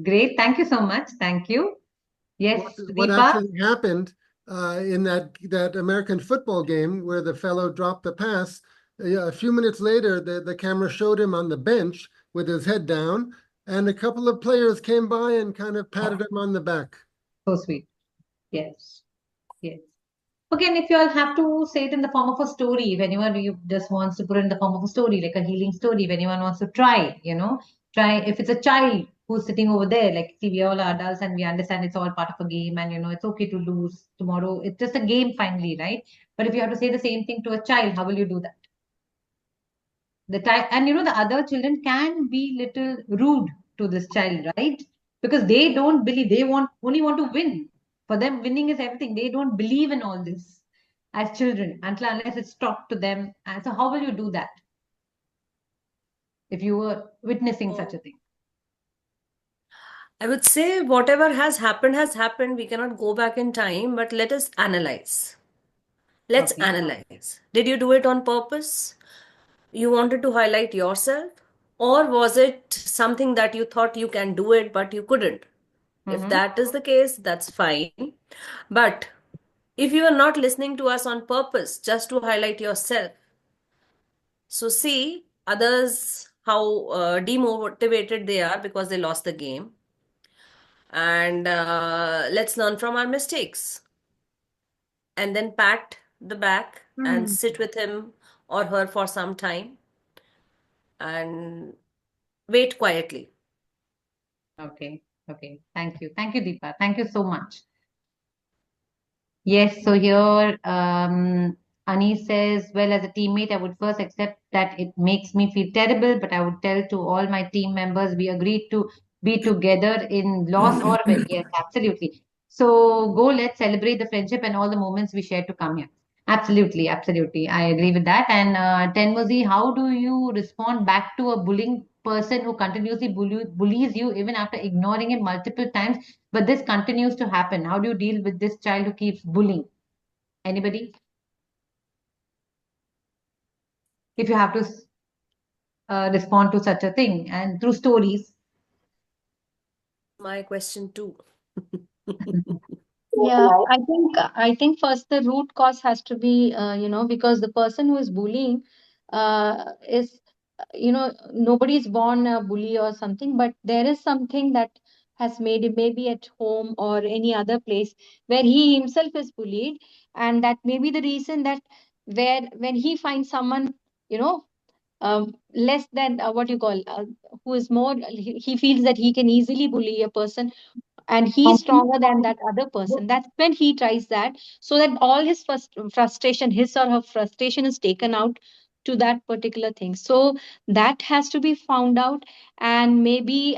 Great. Thank you so much. Thank you. Yes, What Deepa. actually happened in that American football game where the fellow dropped the pass, a few minutes later, the camera showed him on the bench with his head down, and a couple of players came by and kind of patted him on the back. So sweet. Yes. Yes. Okay, and if you all have to say it in the form of a story, if anyone you just wants to put it in the form of a story, like a healing story, if anyone wants to try, try if it's a child who's sitting over there, like see, we all are adults and we understand it's all part of a game and it's okay to lose tomorrow. It's just a game finally, right? But if you have to say the same thing to a child, how will you do that? The time and the other children can be little rude to this child, right? Because they don't believe they only want to win. For them, winning is everything. They don't believe in all this as children until unless it's taught to them. And so how will you do that if you were witnessing such a thing? I would say whatever has happened has happened. We cannot go back in time, but let us analyze. Let's Okay. analyze. Did you do it on purpose? You wanted to highlight yourself? Or was it something that you thought you can do it, but you couldn't? If that is the case, that's fine. But if you are not listening to us on purpose, just to highlight yourself, so see others how demotivated they are because they lost the game. And let's learn from our mistakes. And then pat the back and sit with him or her for some time and wait quietly. Okay. Okay. Thank you. Thank you, Deepa. Thank you so much. Yes, so here Ani says, well, as a teammate, I would first accept that it makes me feel terrible, but I would tell to all my team members we agreed to be together in loss or win. Yes, absolutely. So go, let's celebrate the friendship and all the moments we shared to come here. Absolutely, absolutely. I agree with that. And Tenmozi, how do you respond back to a bullying person who continuously bullies you even after ignoring it multiple times? But this continues to happen. How do you deal with this child who keeps bullying? Anybody? If you have to respond to such a thing and through stories. My question too. Yeah, I think first the root cause has to be because the person who is bullying is nobody is born a bully or something, but there is something that has made him maybe at home or any other place where he himself is bullied, and that may be the reason that where when he finds someone you know less than what you call who is more he feels that he can easily bully a person and he's stronger than that other person. That's when he tries that, so that all his frustration, his or her frustration, is taken out to that particular thing. So that has to be found out, and maybe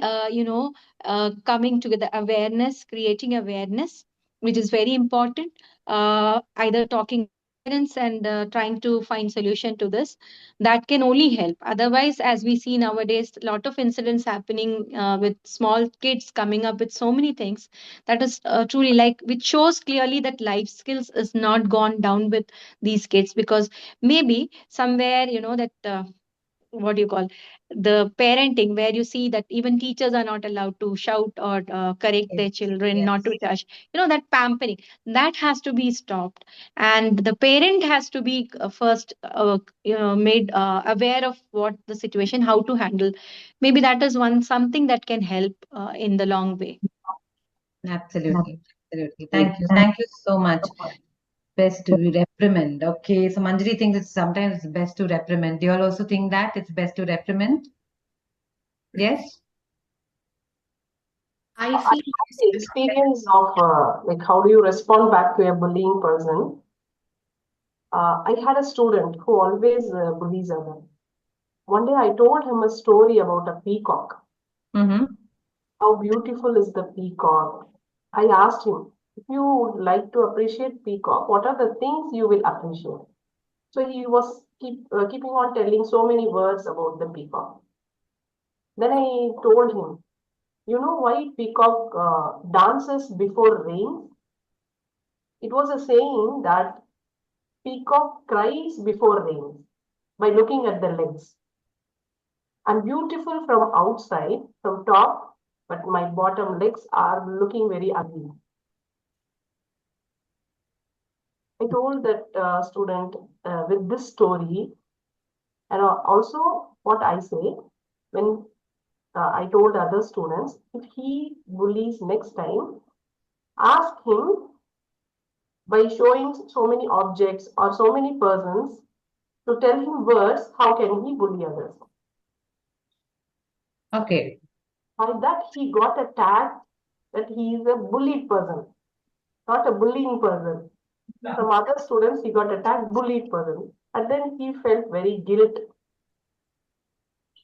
coming together, awareness, creating awareness, which is very important. Either talking to parents and trying to find solution to this, that can only help. Otherwise, as we see nowadays, a lot of incidents happening with small kids coming up with so many things, that is truly like, which shows clearly that life skills is not gone down with these kids, because maybe somewhere that what do you call, the parenting, where you see that even teachers are not allowed to shout or correct Yes, their children, not yes. to touch, that pampering, that has to be stopped. And the parent has to be first made aware of what the situation, how to handle. Maybe that is one something that can help in the long way. Absolutely. Absolutely. Thank you. Thank you so much. Best to reprimand. Okay. So Manjari thinks it's sometimes best to reprimand. Do you all also think that it's best to reprimand? Yes? I I feel have the experience of like how do you respond back to a bullying person. I had a student who always bullies others. One day I told him a story about a peacock. Mm-hmm. How beautiful is the peacock? I asked him, if you would like to appreciate peacock, what are the things you will appreciate? So he was keeping on telling so many words about the peacock. Then I told him, you know why peacock dances before rain? It was a saying that peacock cries before rain by looking at the legs. I'm beautiful from outside, from top, but my bottom legs are looking very ugly. I told that student with this story, and also what I say when I told other students, if he bullies next time, ask him by showing so many objects or so many persons to tell him words, how can he bully others? Okay. By that, he got a tag that he is a bullied person, not a bullying person. From other students, he got a tag bullied person. And then he felt very guilt.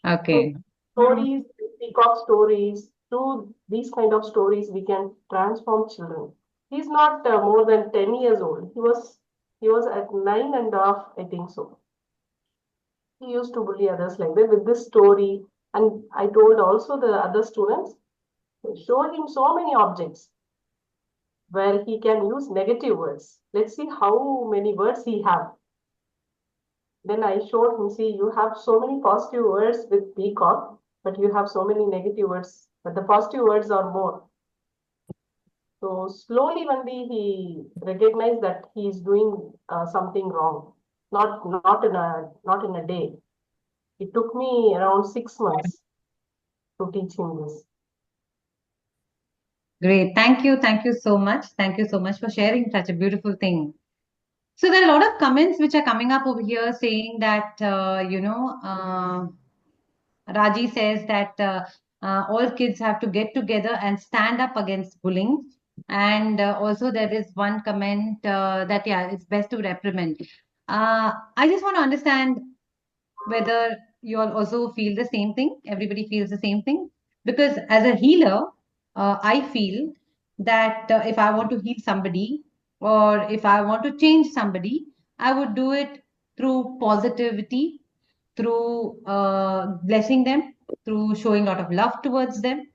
So Okay. stories, peacock stories, through these kind of stories, we can transform children. He's not more than 10 years old. He was at 9.5, I think so. He used to bully others like that with this story. And I told also the other students, show him so many objects. where he can use negative words. Let's see how many words he have. Then I showed him, see, you have so many positive words with peacock, but you have so many negative words, but the positive words are more. So slowly only he recognized that he is doing something wrong. Not in a day. It took me around 6 months to teach him this. Great. Thank you so much. Thank you so much for sharing such a beautiful thing. So there are a lot of comments which are coming up over here saying that, Raji says that all kids have to get together and stand up against bullying. And also there is one comment that, yeah, it's best to reprimand. I just want to understand whether you all also feel the same thing. Everybody feels the same thing. Because as a healer, I feel that if I want to heal somebody or if I want to change somebody, I would do it through positivity, through blessing them, through showing a lot of love towards them.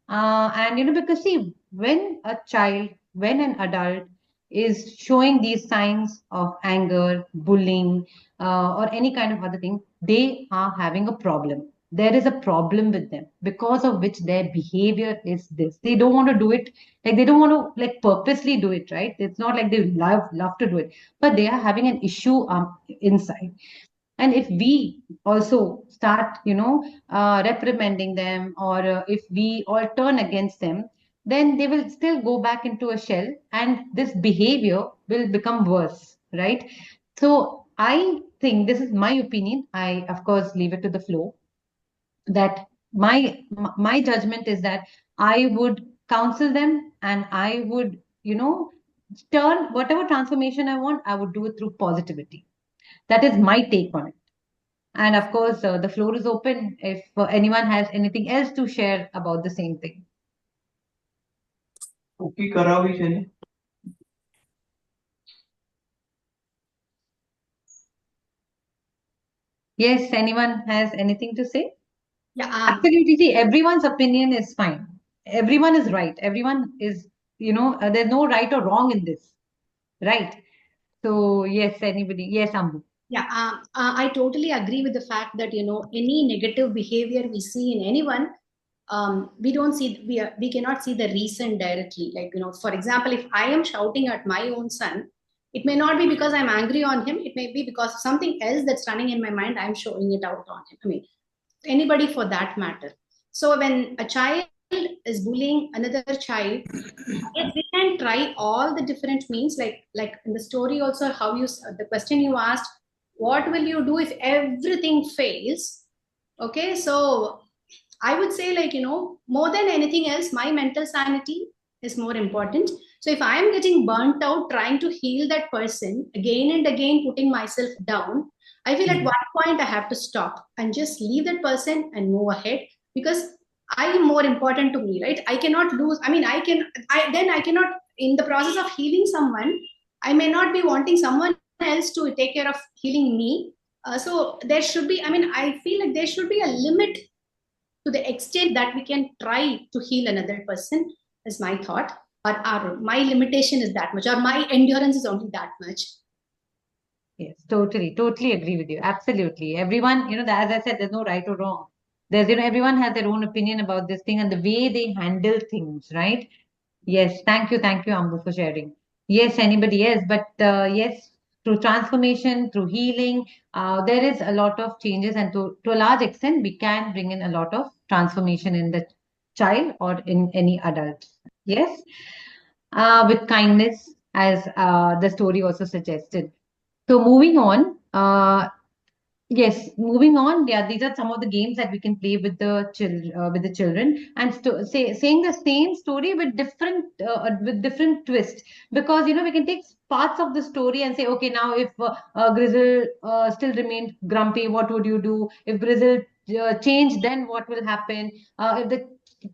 And because see, when a child, when an adult is showing these signs of anger, bullying, or any kind of other thing, they are having a problem. There is a problem with them because of which their behavior is this. They don't want to do it, like they don't want to like purposely do it, right? It's not like they love to do it, but they are having an issue inside. And if we also start reprimanding them, or if we all turn against them, then they will still go back into a shell and this behavior will become worse, right? So I think, this is my opinion, I of course leave it to the flow, that my judgment is that I would counsel them, and I would turn whatever transformation I want, I would do it through positivity. That is my take on it. And of course, the floor is open if anyone has anything else to share about the same thing. Okay, Karawi Shani. Yes, anyone has anything to say? Yeah. Absolutely. See, everyone's opinion is fine. Everyone is right. Everyone is, there's no right or wrong in this, right? So yes, anybody. Yes, Ambu. Yeah, I totally agree with the fact that any negative behavior we see in anyone, we don't see we cannot see the reason directly. Like for example, if I am shouting at my own son, it may not be because I'm angry on him. It may be because of something else that's running in my mind. I'm showing it out on him. I mean, anybody for that matter. So when a child is bullying another child, yes, we can try all the different means. Like in the story also, how you the question you asked, what will you do if everything fails? Okay, so I would say, like, more than anything else, my mental sanity is more important. So if I am getting burnt out trying to heal that person again and again, putting myself down, I feel at one point I have to stop and just leave that person and move ahead, because I am more important to me, right? I cannot lose. I mean, I cannot, in the process of healing someone, I may not be wanting someone else to take care of healing me. So there should be, I mean, I feel like there should be a limit to the extent that we can try to heal another person, is my thought. Or my limitation is that much, or my endurance is only that much. Yes, totally agree with you. Absolutely. Everyone, as I said, there's no right or wrong. There's, everyone has their own opinion about this thing and the way they handle things, right? Yes, thank you, Ambu, for sharing. Yes, anybody else, but yes, through transformation, through healing, there is a lot of changes, and to a large extent, we can bring in a lot of transformation in the child or in any adult. Yes, with kindness, as the story also suggested. So moving on, yes, moving on. Yeah, these are some of the games that we can play with the children, and saying the same story with different twist. Because we can take parts of the story and say, okay, now if Grizzle still remained grumpy, what would you do? If Grizzle changed, then what will happen? If the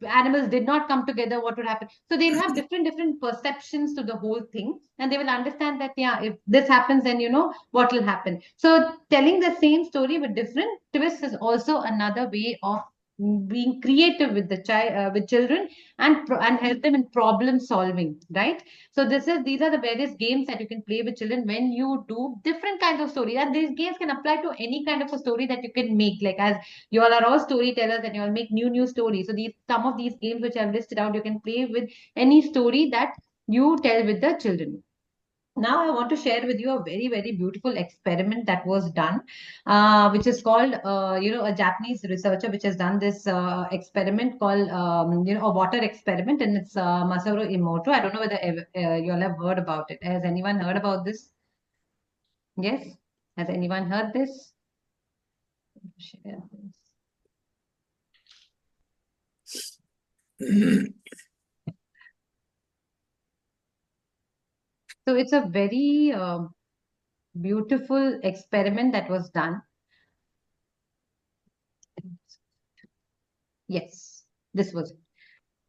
animals did not come together, what would happen? So they'll have different perceptions to the whole thing, and they will understand that, yeah, if this happens, then what will happen. So telling the same story with different twists is also another way of being creative with the child, with children, and help them in problem solving, right? So these are the various games that you can play with children when you do different kinds of stories. And these games can apply to any kind of a story that you can make. Like, as you all are all storytellers and you all make new stories. So some of these games which I've listed out, you can play with any story that you tell with the children. Now I want to share with you a very beautiful experiment that was done, which is called, a Japanese researcher which has done this experiment called, a water experiment, and it's Masaru Emoto. I don't know whether you all have heard about it. Has anyone heard about this? Yes? Has anyone heard this? Share this. So it's a very beautiful experiment that was done. Yes, this was it.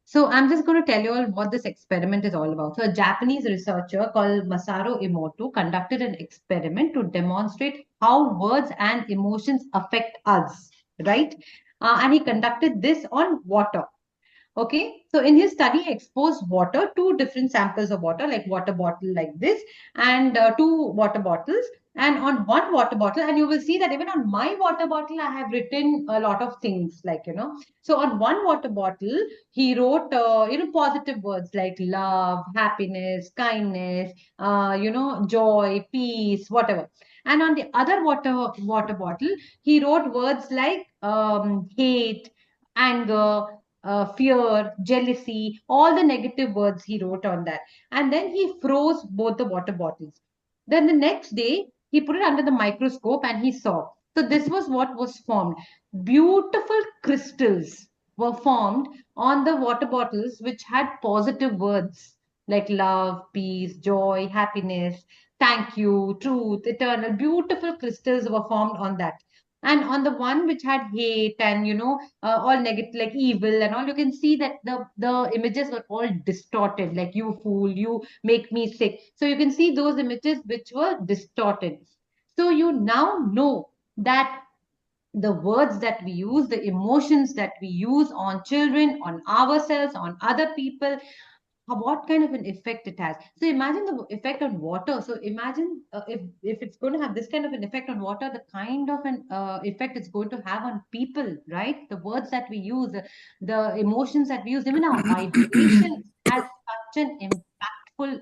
So I'm just going to tell you all what this experiment is all about. So a Japanese researcher called Masaru Emoto conducted an experiment to demonstrate how words and emotions affect us, right? And he conducted this on water. Okay, so in his study, he exposed water, two different samples of water, like water bottle like this, and two water bottles. And on one water bottle, and you will see that even on my water bottle, I have written a lot of things, like, So on one water bottle, he wrote, positive words like love, happiness, kindness, joy, peace, whatever. And on the other water bottle, he wrote words like hate, anger, fear, jealousy, all the negative words he wrote on that. And then he froze both the water bottles. Then the next day, he put it under the microscope and he saw. So this was what was formed. Beautiful crystals were formed on the water bottles which had positive words like love, peace, joy, happiness, thank you, truth, eternal. Beautiful crystals were formed on that. And on the one which had hate and all negative, like evil and all, you can see that the images were all distorted, like you fool, you make me sick. So you can see those images which were distorted. So you now know that the words that we use, the emotions that we use on children, on ourselves, on other people, what kind of an effect it has. So imagine the effect on water. So imagine if it's going to have this kind of an effect on water, the kind of an effect it's going to have on people, right? The words that we use, the emotions that we use, even our vibrations has such an impactful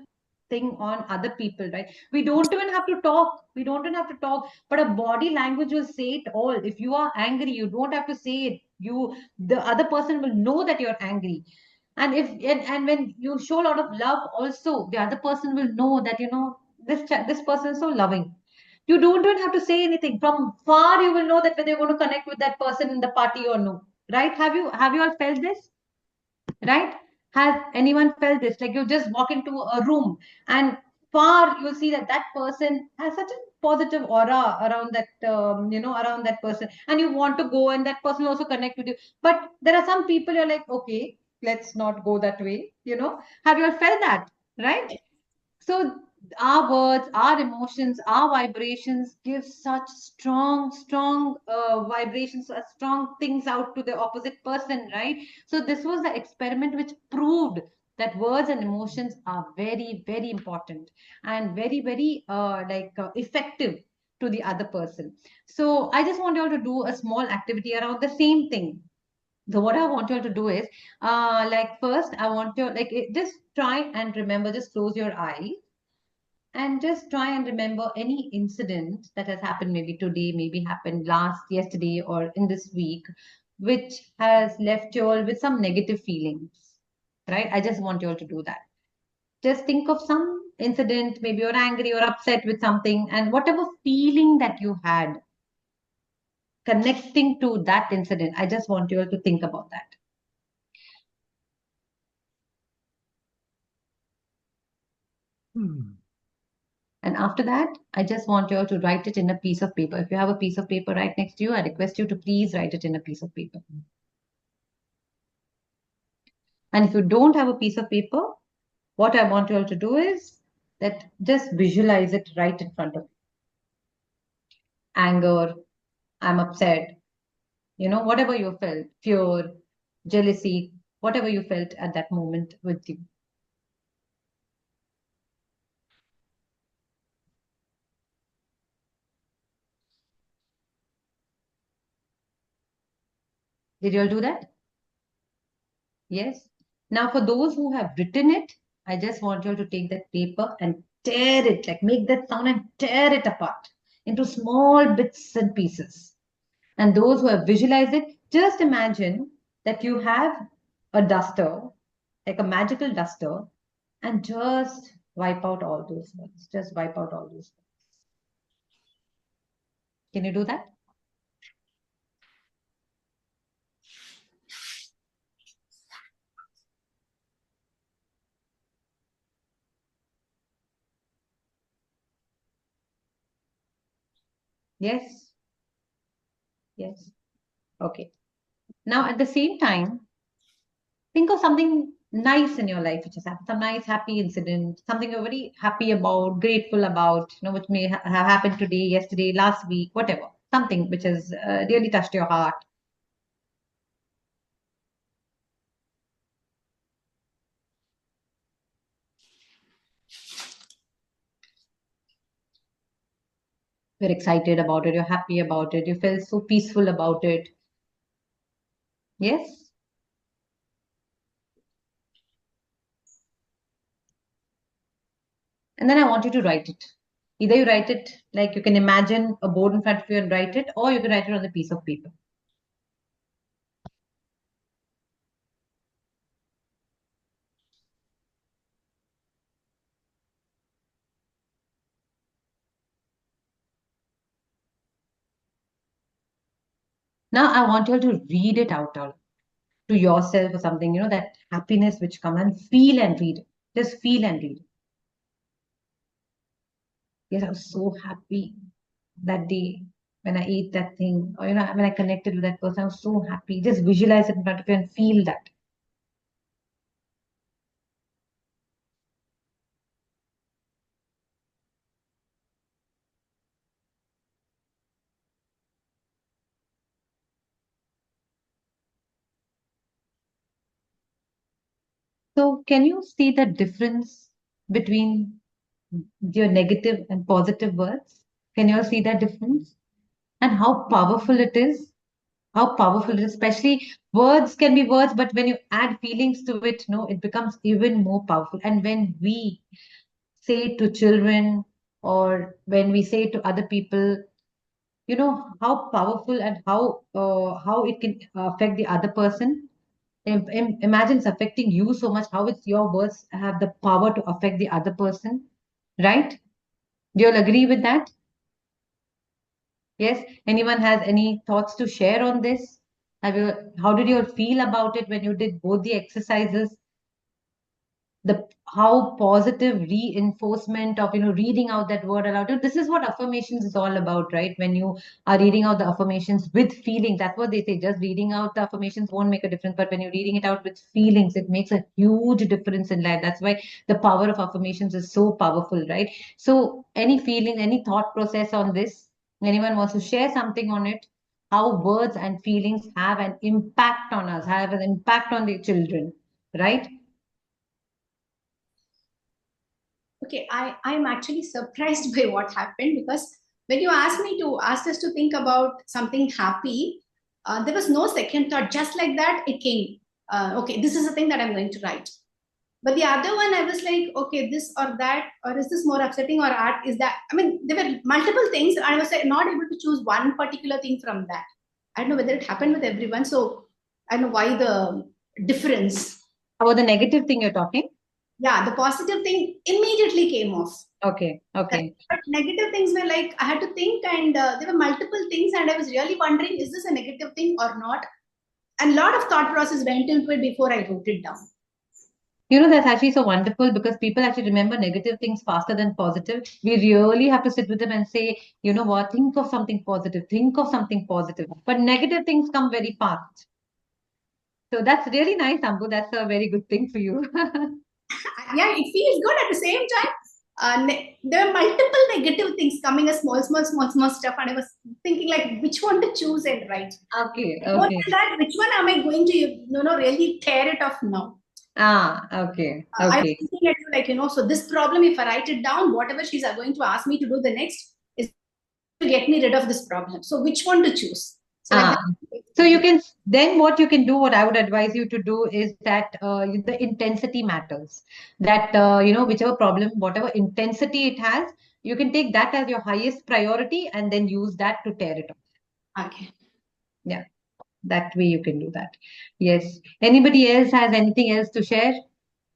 thing on other people, right? We don't even have to talk. We don't even have to talk, but a body language will say it all. If you are angry, you don't have to say it. The other person will know that you're angry. And and when you show a lot of love also, the other person will know that this person is so loving. You don't even have to say anything. From far you will know that whether you're going to connect with that person in the party or no, right? Have you all felt this, right? Has anyone felt this? Like, you just walk into a room and far you'll see that that person has such a positive aura around that, around that person, and you want to go, and that person also connect with you. But there are some people you're like, okay, let's not go that way. Have you all felt that, right? So our words, our emotions, our vibrations give such strong vibrations, strong things out to the opposite person, right? So this was the experiment which proved that words and emotions are very important and very effective to the other person. So I just want you all to do a small activity around the same thing. So what I want you all to do is, like, first I want you, like, just try and remember, just close your eyes and just try and remember any incident that has happened, maybe today, maybe happened yesterday, or in this week, which has left you all with some negative feelings, right? I just want you all to do that. Just think of some incident, maybe you're angry or upset with something, and whatever feeling that you had connecting to that incident, I just want you all to think about that. And after that, I just want you all to write it in a piece of paper. If you have a piece of paper right next to you, I request you to please write it in a piece of paper. And if you don't have a piece of paper, what I want you all to do is that just visualize it right in front of you. Anger, I'm upset, whatever you felt, fear, jealousy, whatever you felt at that moment with you. Did you all do that? Yes. Now, for those who have written it, I just want you all to take that paper and tear it, like make that sound and tear it apart into small bits and pieces. And those who have visualized it, just imagine that you have a duster, like a magical duster, and just wipe out all those words. Just wipe out all those words. Can you do that? Yes. Yes. Okay. Now, at the same time, think of something nice in your life which has happened, some nice, happy incident, something you're very happy about, grateful about, which may have happened today, yesterday, last week, whatever. Something which has really touched your heart. You're excited about it, you're happy about it, you feel so peaceful about it. Yes? And then I want you to write it. Either you write it like you can imagine a board in front of you and write it, or you can write it on a piece of paper. Now I want you all to read it out loud to yourself or something, that happiness which comes, and feel and read it. Just feel and read it. Yes, I was so happy that day when I ate that thing, or when I connected with that person, I was so happy. Just visualize it in front of you and feel that. So, can you see the difference between your negative and positive words? Can you all see that difference? And how powerful it is? How powerful it is, especially words can be words, but when you add feelings to it, it becomes even more powerful. And when we say to children or when we say to other people, how powerful and how it can affect the other person. Imagine it's affecting you so much, how it's your words have the power to affect the other person, right? Do you all agree with that? Yes. Anyone has any thoughts to share on this? How did you all feel about it when you did both the exercises? How positive reinforcement of reading out that word aloud. This is what affirmations is all about, right? When you are reading out the affirmations with feelings, that's what they say. Just reading out the affirmations won't make a difference, but when you're reading it out with feelings, it makes a huge difference in life. That's why the power of affirmations is so powerful, right? So any feeling, any thought process on this? Anyone wants to share something on it? How words and feelings have an impact on us, have an impact on the children, right? Okay, I'm actually surprised by what happened, because when you asked us to think about something happy, there was no second thought. Just like that, it came. Okay, this is the thing that I'm going to write. But the other one, I was like, okay, this or that, or is this more upsetting, or art is that? I mean, there were multiple things. I was like, not able to choose one particular thing from that. I don't know whether it happened with everyone. So I don't know why the difference. About the negative thing you're talking? Yeah, the positive thing immediately came off. Okay. But negative things were like, I had to think, and there were multiple things, and I was really wondering, is this a negative thing or not? And a lot of thought process went into it before I wrote it down. That's actually so wonderful, because people actually remember negative things faster than positive. We really have to sit with them and say, you know what, think of something positive, think of something positive. But negative things come very fast. So that's really nice, Ambu. That's a very good thing for you. Yeah, it feels good at the same time. there are multiple negative things coming as small stuff, and I was thinking like which one to choose and write. Okay, More okay. than that, which one am I going to really tear it off now? Okay, I was okay. thinking at like, so this problem, if I write it down, whatever she's going to ask me to do the next is to get me rid of this problem. So which one to choose? So like Ah, so you can then what you can do, what I would advise you to do is that the intensity matters. That whichever problem, whatever intensity it has, you can take that as your highest priority and then use that to tear it off. okay. Yeah, that way you can do that. Yes. Anybody else has anything else to share?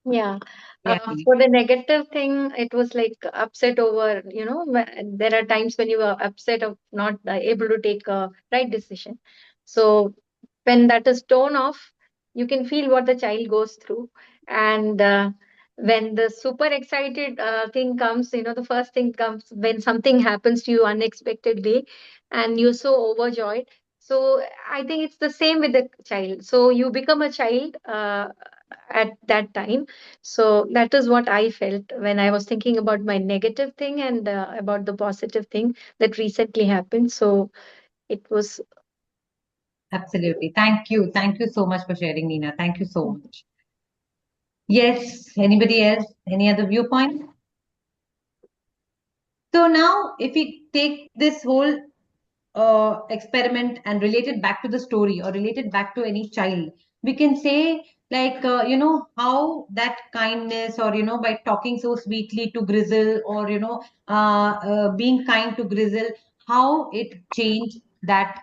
Yeah. Yeah. For the negative thing, it was like upset over, there are times when you are upset of not able to take a right decision. So when that is torn off, you can feel what the child goes through. And when the super excited thing comes, the first thing comes when something happens to you unexpectedly and you're so overjoyed. So I think it's the same with the child. So you become a child at that time. So that is what I felt when I was thinking about my negative thing and about the positive thing that recently happened. So it was. Absolutely. Thank you. Thank you so much for sharing, Nina. Thank you so much. Yes. Anybody else? Any other viewpoint? So now, if we take this whole experiment and relate it back to the story or relate it back to any child, we can say like how that kindness or by talking so sweetly to Grizzle or being kind to Grizzle, how it changed that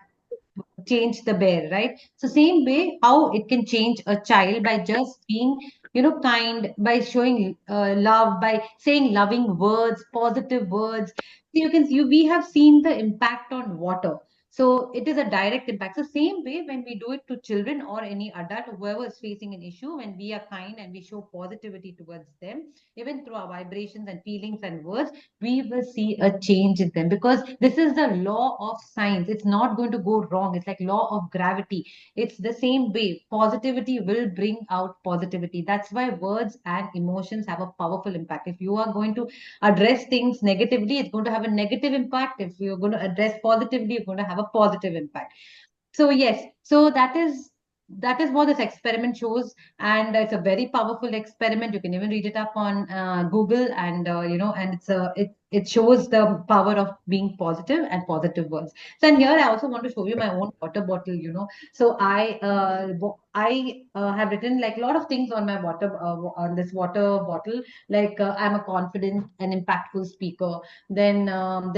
change the bear, right? So same way, how it can change a child by just being, kind, by showing love, by saying loving words, positive words. So we have seen the impact on water. So it is a direct impact. So same way when we do it to children or any adult, whoever is facing an issue, when we are kind and we show positivity towards them, even through our vibrations and feelings and words, we will see a change in them because this is the law of science. It's not going to go wrong. It's like law of gravity. It's the same way. Positivity will bring out positivity. That's why words and emotions have a powerful impact. If you are going to address things negatively, it's going to have a negative impact. If you're going to address positively, you're going to have a positive impact. So yes, so that is what this experiment shows, and it's a very powerful experiment. You can even read it up on Google, and and it shows the power of being positive and positive words. So and here I also want to show you my own water bottle. So I have written like a lot of things on my water on this water bottle, like I'm a confident and impactful speaker. Then I'm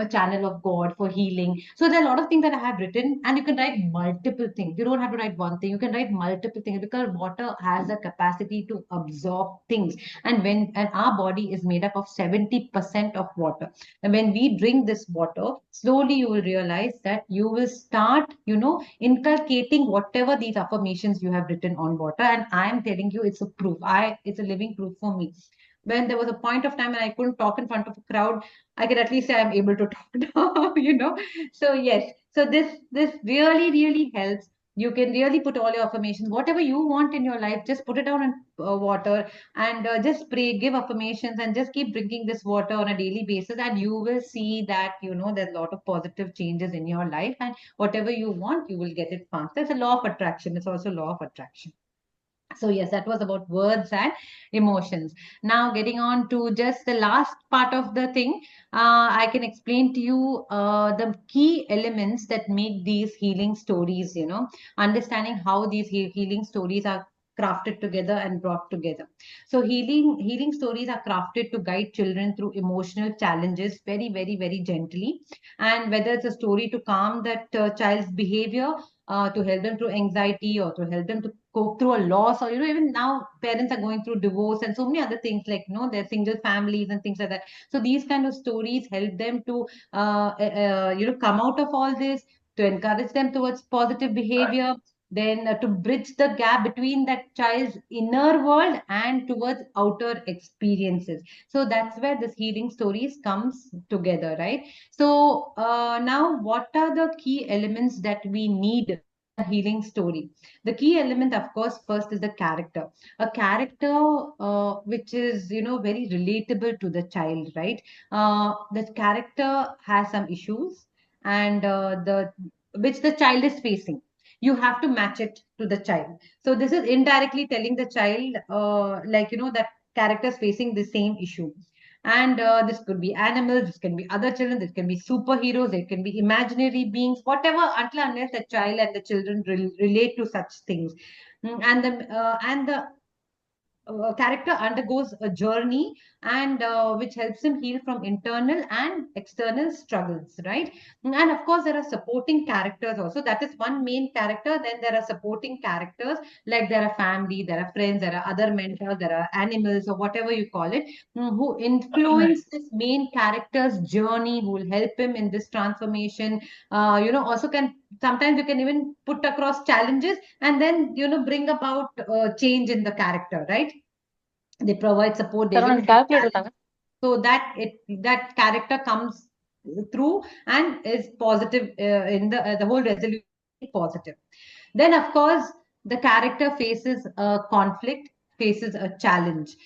a channel of God for healing. So there are a lot of things that I have written, and you can write multiple things. You don't have to write one thing. You can write multiple things because water has a capacity to absorb things. And our body is made up of 70% of water. And when we drink this water, slowly you will realize that you will start, inculcating whatever these affirmations you have written on water. And I am telling you, it's a proof. It's a living proof for me. When there was a point of time when I couldn't talk in front of a crowd, I can at least say I'm able to talk now. So yes, so this really, really helps. You can really put all your affirmations, whatever you want in your life, just put it down in water and just pray, give affirmations, and just keep drinking this water on a daily basis, and you will see that there's a lot of positive changes in your life, and whatever you want, you will get it fast. There's a law of attraction. It's also law of attraction. So yes, that was about words and emotions. Now getting on to just the last part of the thing, I can explain to you the key elements that make these healing stories, understanding how these healing stories are crafted together and brought together. So healing stories are crafted to guide children through emotional challenges very, very, very gently. And whether it's a story to calm that child's behavior, to help them through anxiety, or to help them to cope through a loss, or even now parents are going through divorce and so many other things, like they're single families and things like that. So these kind of stories help them to come out of all this, to encourage them towards positive behavior, then to bridge the gap between that child's inner world and towards outer experiences. So that's where this healing stories comes together, right? So now what are the key elements that we need healing story. The key element, of course, first is the character. A character which is, very relatable to the child, right? The character has some issues, and the which the child is facing. You have to match it to the child. So this is indirectly telling the child, that character is facing the same issue. And this could be animals, this can be other children, this can be superheroes, it can be imaginary beings, whatever, until unless the child and the children relate to such things. And the character undergoes a journey, and which helps him heal from internal and external struggles, right? And of course there are supporting characters also. That is one main character, then there are supporting characters, like there are family, there are friends, there are other mentors, there are animals, or whatever you call it, who influence this main character's journey, who will help him in this transformation. Also can sometimes you can even put across challenges, and then bring about change in the character, right? They provide support, they will help challenge, so that character comes through and is positive, in the whole resolution is positive. Then, of course, the character faces a conflict, faces a challenge,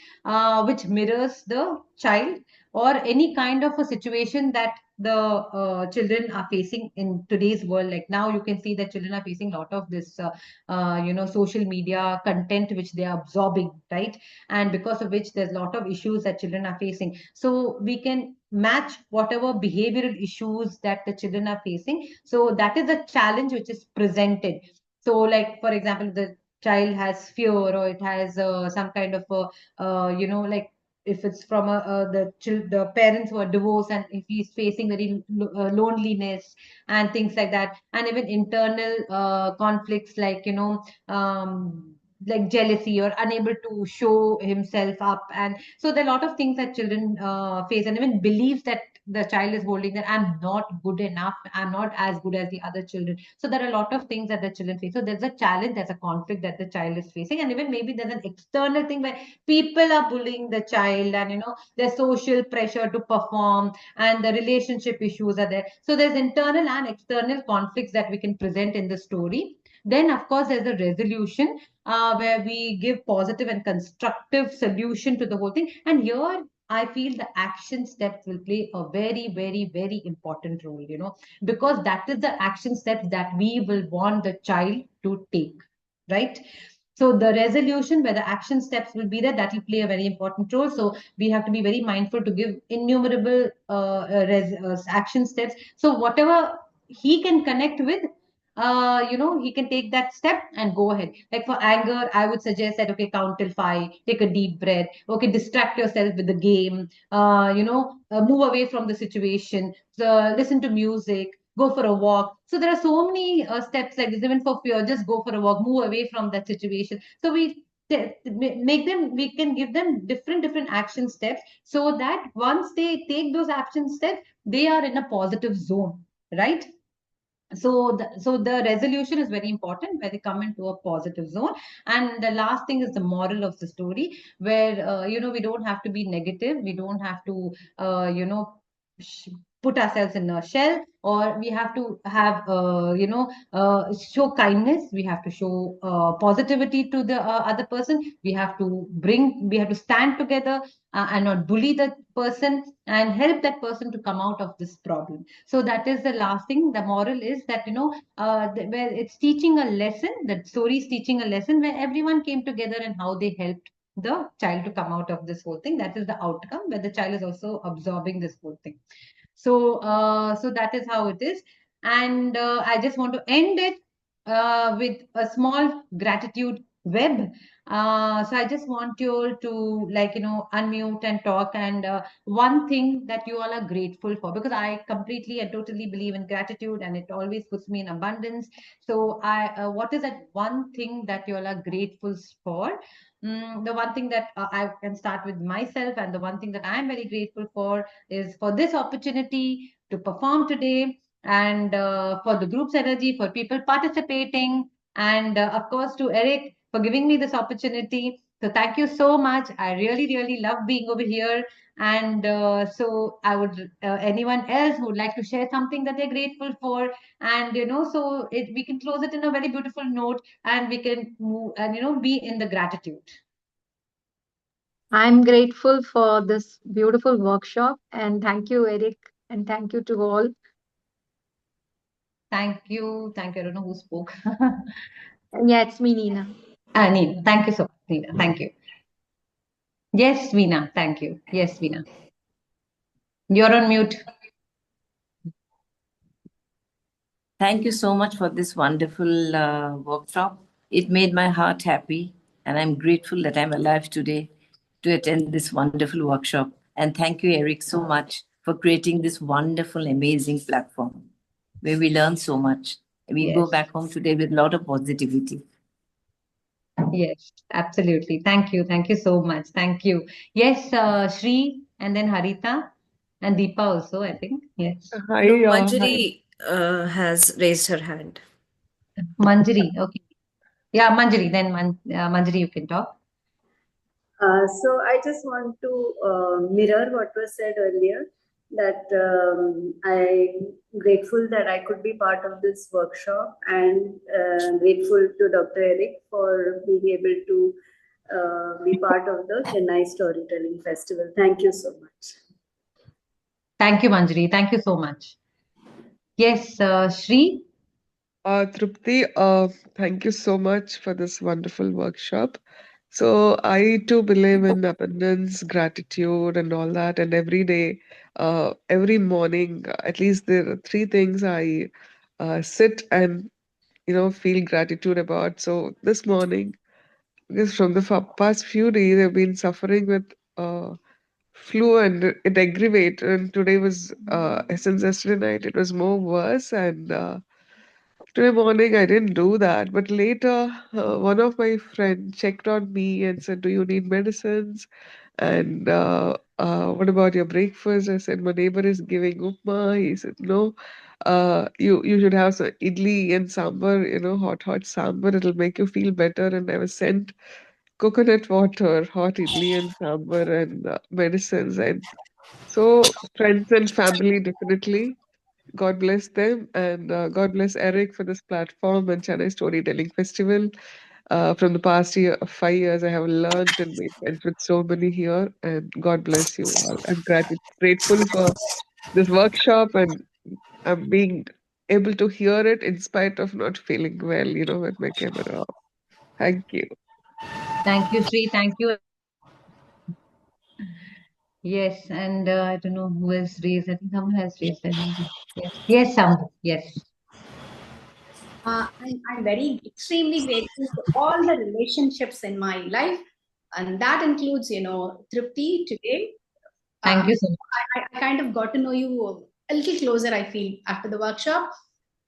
which mirrors the child, or any kind of a situation that the children are facing in today's world. Like now, you can see that children are facing a lot of this, social media content which they are absorbing, right? And because of which there's a lot of issues that children are facing. So we can match whatever behavioral issues that the children are facing. So that is a challenge which is presented. So, like for example, the child has fear, or it has some kind of a, like if it's from the parents who are divorced, and if he's facing very loneliness and things like that, and even internal conflicts, like like jealousy, or unable to show himself up. And so there are a lot of things that children face, and even beliefs that the child is holding, that I'm not good enough, I'm not as good as the other children. So there are a lot of things that the children face. So there's a challenge, there's a conflict that the child is facing, and even maybe there's an external thing where people are bullying the child, and there's social pressure to perform, and the relationship issues are there. So there's internal and external conflicts that we can present in the story. Then, of course, there's a resolution, where we give positive and constructive solution to the whole thing. And here, I feel the action steps will play a very, very, very important role, because that is the action steps that we will want the child to take, right? So the resolution, where the action steps will be there, that will play a very important role. So we have to be very mindful to give innumerable action steps. So whatever he can connect with, he can take that step and go ahead. Like for anger, I would suggest that, okay, count till 5, take a deep breath, okay, distract yourself with the game, move away from the situation, listen to music, go for a walk. So there are so many steps like this. Even for fear, just go for a walk, move away from that situation. So we can give them different action steps, so that once they take those action steps, they are in a positive zone, right? So the resolution is very important, where they come into a positive zone. And the last thing is the moral of the story, where we don't have to be negative, we don't have to put ourselves in a shell, or we have to have show kindness, we have to show positivity to the other person, we have to stand together, and not bully the person, and help that person to come out of this problem. So that is the last thing. The moral is that, where it's teaching a lesson, the story is teaching a lesson, where everyone came together and how they helped the child to come out of this whole thing. That is the outcome, where the child is also absorbing this whole thing. So that is how it is. And I just want to end it with a small gratitude web. So I just want you all to, unmute and talk, and one thing that you all are grateful for, because I completely and totally believe in gratitude, and it always puts me in abundance. So what is that one thing that you all are grateful for? The one thing that I can start with myself, and the one thing that I am very grateful for is for this opportunity to perform today, and for the group's energy, for people participating, and of course to Eric for giving me this opportunity. So thank you so much. I really, really love being over here. And so I would, anyone else who would like to share something that they're grateful for, and so we can close it in a very beautiful note, and we can move and be in the gratitude. I'm grateful for this beautiful workshop, and thank you, Eric, and thank you to all. Thank you. I don't know who spoke. Yeah, it's me, Nina. Nina. Thank you so much, Nina. Thank you. Yes, Veena. Thank you. Yes, Veena. You're on mute. Thank you so much for this wonderful workshop. It made my heart happy, and I'm grateful that I'm alive today to attend this wonderful workshop. And thank you, Eric, so much for creating this wonderful, amazing platform where we learn so much. We go Yes. back home today with a lot of positivity. Yes, absolutely. Thank you. Thank you so much. Thank you. Yes, Shri, and then Harita and Deepa also, I think. Yes. Hi, No, hi. Manjari has raised her hand. Manjari. Okay. Yeah, Manjari. Then Manjari, you can talk. So I just want to mirror what was said earlier, that I'm grateful that I could be part of this workshop, and grateful to Dr. Eric for being able to be part of the Chennai Storytelling Festival. Thank you so much. Thank you, Manjari. Thank you so much. Yes, Shri. Trupti, thank you so much for this wonderful workshop. So I too believe in abundance, gratitude, and all that. And every day, every morning, at least there are three things I sit and feel gratitude about. So this morning, because from the past few days, I've been suffering with flu and it aggravated. And today was since yesterday night, it was more worse and. Today morning, I didn't do that, but later, one of my friends checked on me and said, "Do you need medicines? And what about your breakfast?" I said, "My neighbor is giving upma." He said, "No, you should have some idli and sambar, hot sambar. It'll make you feel better." And I was sent coconut water, hot idli and sambar, and medicines. And so, friends and family definitely. God bless them, and God bless Eric for this platform and Chennai Storytelling Festival. From the past 5 years, I have learned and made friends with so many here, and God bless you all. I'm grateful for this workshop, and I'm being able to hear it in spite of not feeling well, with my camera off. Thank you. Thank you, Shri. Thank you. Yes, and I don't know who has raised. I think someone has raised their hand. Yes. Yes, someone. Yes. I'm very extremely grateful to all the relationships in my life, and that includes, Trupti today. Thank you so much. I kind of got to know you a little closer, I feel, after the workshop.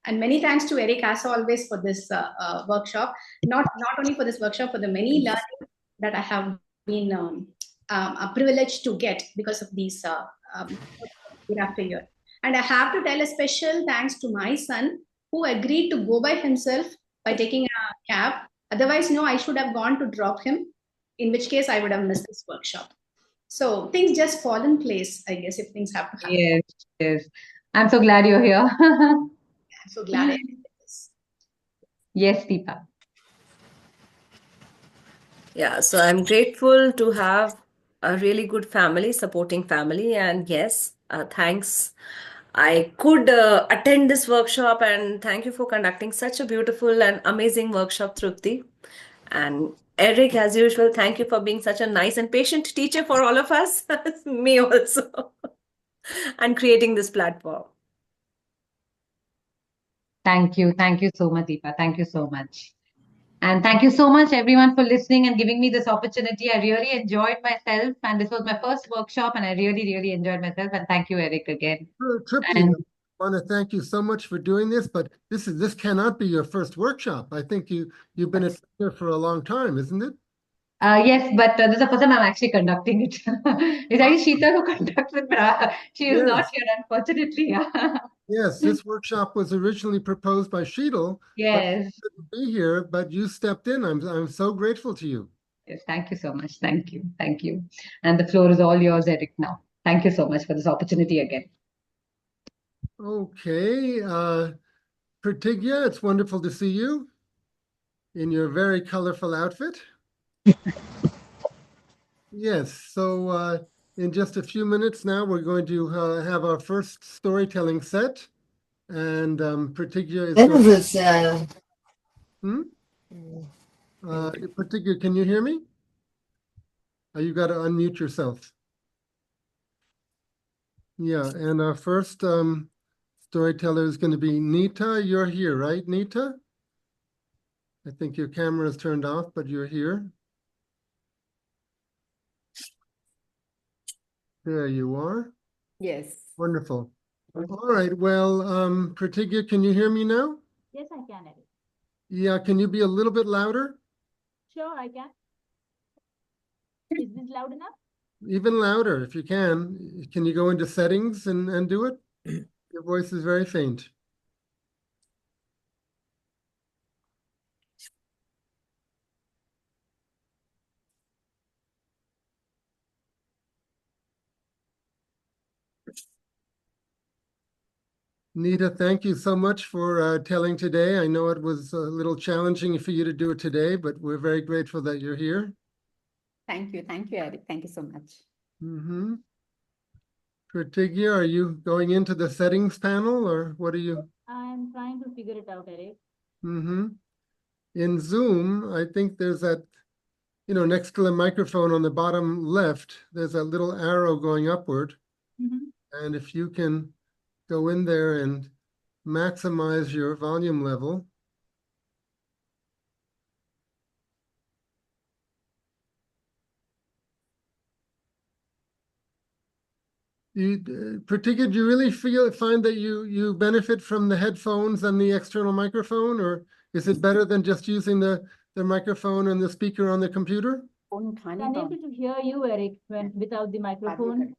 And many thanks to Eric, as always, for this workshop. Not only for this workshop, for the many learning that I have been a privilege to get because of these year after year. And I have to tell a special thanks to my son who agreed to go by himself by taking a cab. Otherwise, no, I should have gone to drop him, in which case I would have missed this workshop. So things just fall in place, I guess, if things have to happen. Yes, yes. I'm so glad you're here. I'm so glad I did this. Yes, Deepa. Yeah, so I'm grateful to have a really good family, supporting family. And yes, thanks. I could attend this workshop, and thank you for conducting such a beautiful and amazing workshop, Trupti. And Eric, as usual, thank you for being such a nice and patient teacher for all of us, me also, and creating this platform. Thank you. Thank you so much, Deepa. Thank you so much. And thank you so much, everyone, for listening and giving me this opportunity. I really enjoyed myself. And this was my first workshop, and I really, really enjoyed myself. And thank you, Eric, again. Trupti, And I want to thank you so much for doing this, but this cannot be your first workshop. I think you've been a trainer for a long time, isn't it? yes, but this is the first time I'm actually conducting it. It's actually Sheeta who conducts it, but she is not Yes. here, unfortunately. Yes, this workshop was originally proposed by Sheetal, but Yes. she couldn't be here, but you stepped in. I'm so grateful to you. Yes, thank you so much. Thank you. Thank you. And the floor is all yours, Eric, now. Thank you so much for this opportunity again. Okay, Pratigya, it's wonderful to see you in your very colorful outfit. Yes, so in just a few minutes now, we're going to have our first storytelling set. And Pratigya is When going is this? Pratigya, can you hear me? You got to unmute yourself. Yeah, and our first storyteller is going to be Neeta. You're here, right, Neeta? I think your camera is turned off, but you're here. There you are. Yes. Wonderful. All right, well, Pratigya, can you hear me now? Yes, I can, Eric. Yeah, can you be a little bit louder? Sure, I can. Is this loud enough? Even louder if you can. Can you go into settings and do it? Your voice is very faint. Nita, thank you so much for telling today. I know it was a little challenging for you to do it today, but we're very grateful that you're here. Thank you, Eric. Thank you so much. Mm-hmm. Pratigya, are you going into the settings panel or what are you? I'm trying to figure it out, Eric. Mm-hmm. In Zoom, I think there's that, next to the microphone on the bottom left, there's a little arrow going upward. Mm-hmm. And if you can go in there and maximize your volume level. Particularly, do you really find that you benefit from the headphones and the external microphone, or is it better than just using the microphone and the speaker on the computer? I'm unable to hear you, Eric, without the microphone.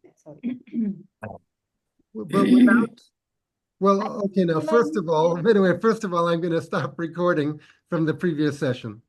But without, well, okay, now, first of all, I'm going to stop recording from the previous session.